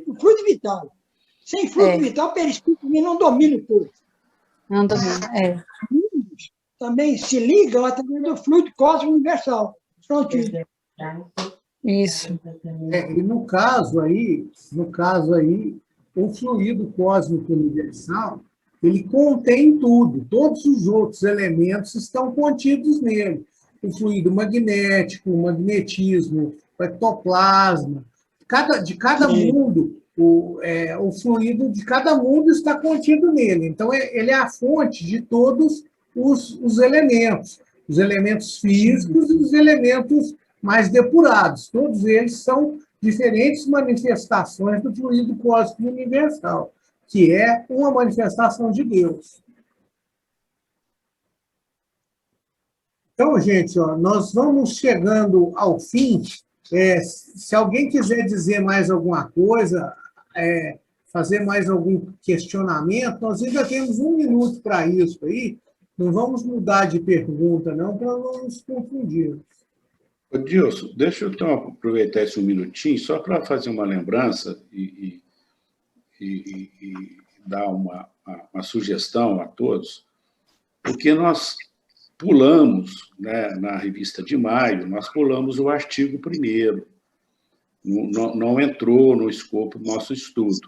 o fluido vital. Sem fluido vital, o perispírito também não domina o corpo. Não domina, Também se ligam através do fluido cósmico universal. Prontinho. Isso. E no caso aí, o fluido cósmico universal, ele contém tudo, todos os outros elementos estão contidos nele. O fluido magnético, o magnetismo, o ectoplasma, de cada mundo, o fluido de cada mundo está contido nele. Então, ele é a fonte de todos os elementos físicos e os elementos mais depurados. Todos eles são diferentes manifestações do fluido cósmico universal, que é uma manifestação de Deus. Então, gente, nós vamos chegando ao fim. Se alguém quiser dizer mais alguma coisa, fazer mais algum questionamento, nós ainda temos 1 minuto para isso aí. Não vamos mudar de pergunta, não, para não nos confundirmos. Dilson, deixa eu então aproveitar esse 1 minutinho só para fazer uma lembrança e dar uma sugestão a todos, porque nós pulamos, né, na revista de maio, nós pulamos o artigo 1º, não entrou no escopo do nosso estudo.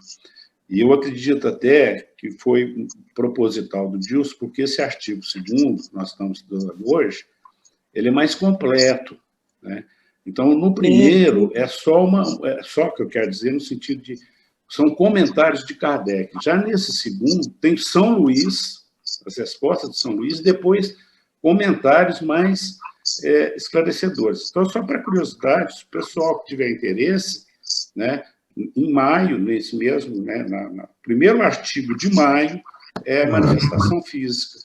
E eu acredito até que foi proposital do Dilson, porque esse artigo 2º, que nós estamos estudando hoje, ele é mais completo, né? Então, no primeiro, é só que eu quero dizer no sentido de... São comentários de Kardec. Já nesse segundo, tem São Luís, as respostas de São Luís, e depois comentários mais esclarecedores. Então, só para curiosidade, se o pessoal que tiver interesse, né, em maio, nesse mesmo, né, no primeiro artigo de maio, é manifestação física.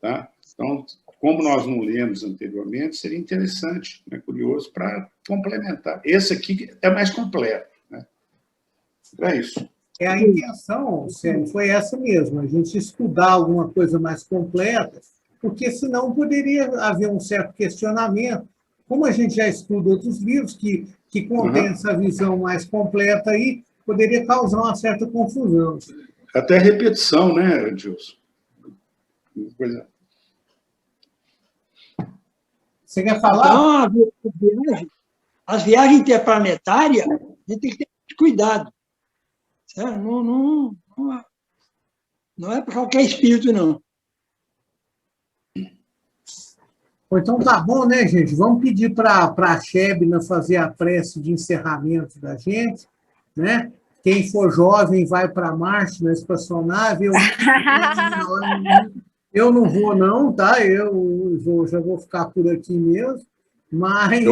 Tá? Então, como nós não lemos anteriormente, seria interessante, né, curioso, para complementar. Esse aqui é mais completo. Né? É isso. A intenção, Célio, foi essa mesmo, a gente estudar alguma coisa mais completa, porque senão poderia haver um certo questionamento. Como a gente já estuda outros livros que contêm essa visão mais completa aí, poderia causar uma certa confusão. Até repetição, né, Edilson? Você quer falar? Então, as viagens interplanetárias, a gente tem que ter cuidado. Certo? Não é para qualquer espírito, não. Então tá bom, né, gente? Vamos pedir para a Shebna fazer a prece de encerramento da gente, né? Quem for jovem vai para Marte na espaçonave. Eu não vou, não, tá? Já vou ficar por aqui mesmo, mas...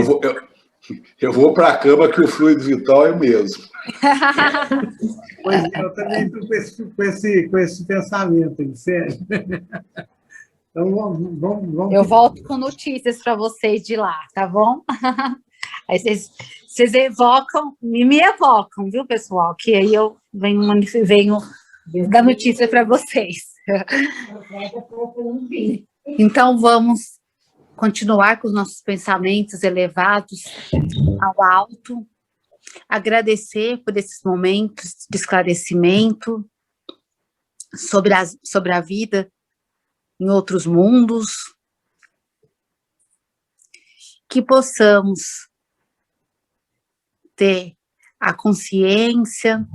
Eu vou para a cama que o fluido vital é o mesmo. Pois é, eu também estou com esse pensamento aí, sério. Então, vamos... Eu volto com notícias para vocês de lá, tá bom? Aí vocês evocam, me evocam, viu, pessoal? Que aí eu venho dar notícia para vocês. Então, vamos continuar com os nossos pensamentos elevados ao alto, agradecer por esses momentos de esclarecimento sobre a vida em outros mundos, que possamos ter a consciência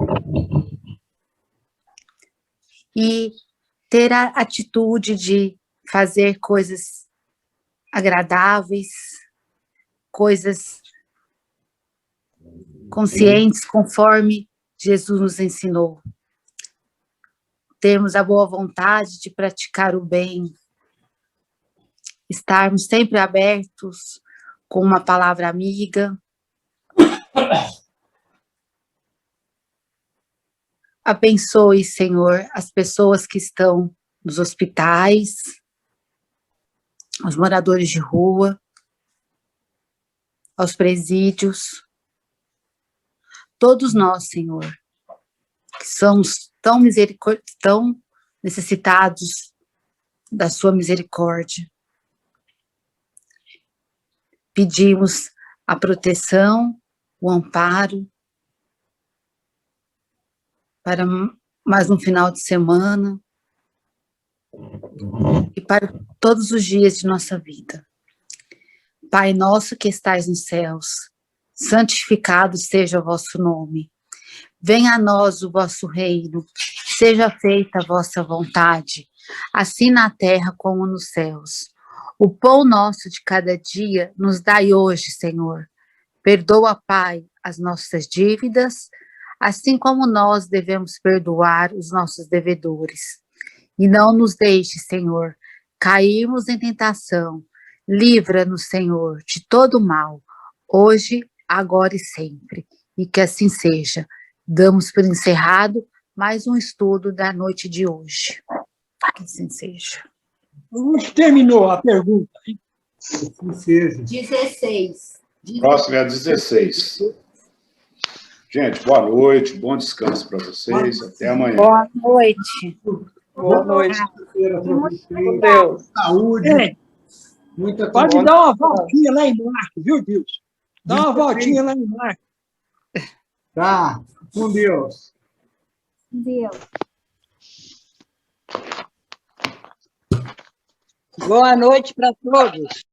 e ter a atitude de fazer coisas agradáveis, coisas conscientes, conforme Jesus nos ensinou. Termos a boa vontade de praticar o bem, estarmos sempre abertos com uma palavra amiga. Abençoe, Senhor, as pessoas que estão nos hospitais, os moradores de rua, aos presídios, todos nós, Senhor, que somos tão necessitados da sua misericórdia. Pedimos a proteção, o amparo para mais um final de semana e para todos os dias de nossa vida. Pai nosso que estais nos céus, santificado seja o vosso nome. Venha a nós o vosso reino, seja feita a vossa vontade, assim na terra como nos céus. O pão nosso de cada dia nos dai hoje, Senhor. Perdoa, Pai, as nossas dívidas, assim como nós devemos perdoar os nossos devedores. E não nos deixe, Senhor, cairmos em tentação. Livra-nos, Senhor, de todo mal, hoje, agora e sempre. E que assim seja. Damos por encerrado mais um estudo da noite de hoje. Que assim seja. Terminou a pergunta. Assim seja. 16. Próximo é a 16. Gente, boa noite, bom descanso para vocês. Até amanhã. Boa noite. Boa noite. Com Deus. Saúde. Muita Pode dar uma voltinha lá em Marcos, viu, Deus? Dá uma voltinha lá em Marcos. Tá, com Deus. Deus. Boa noite para todos.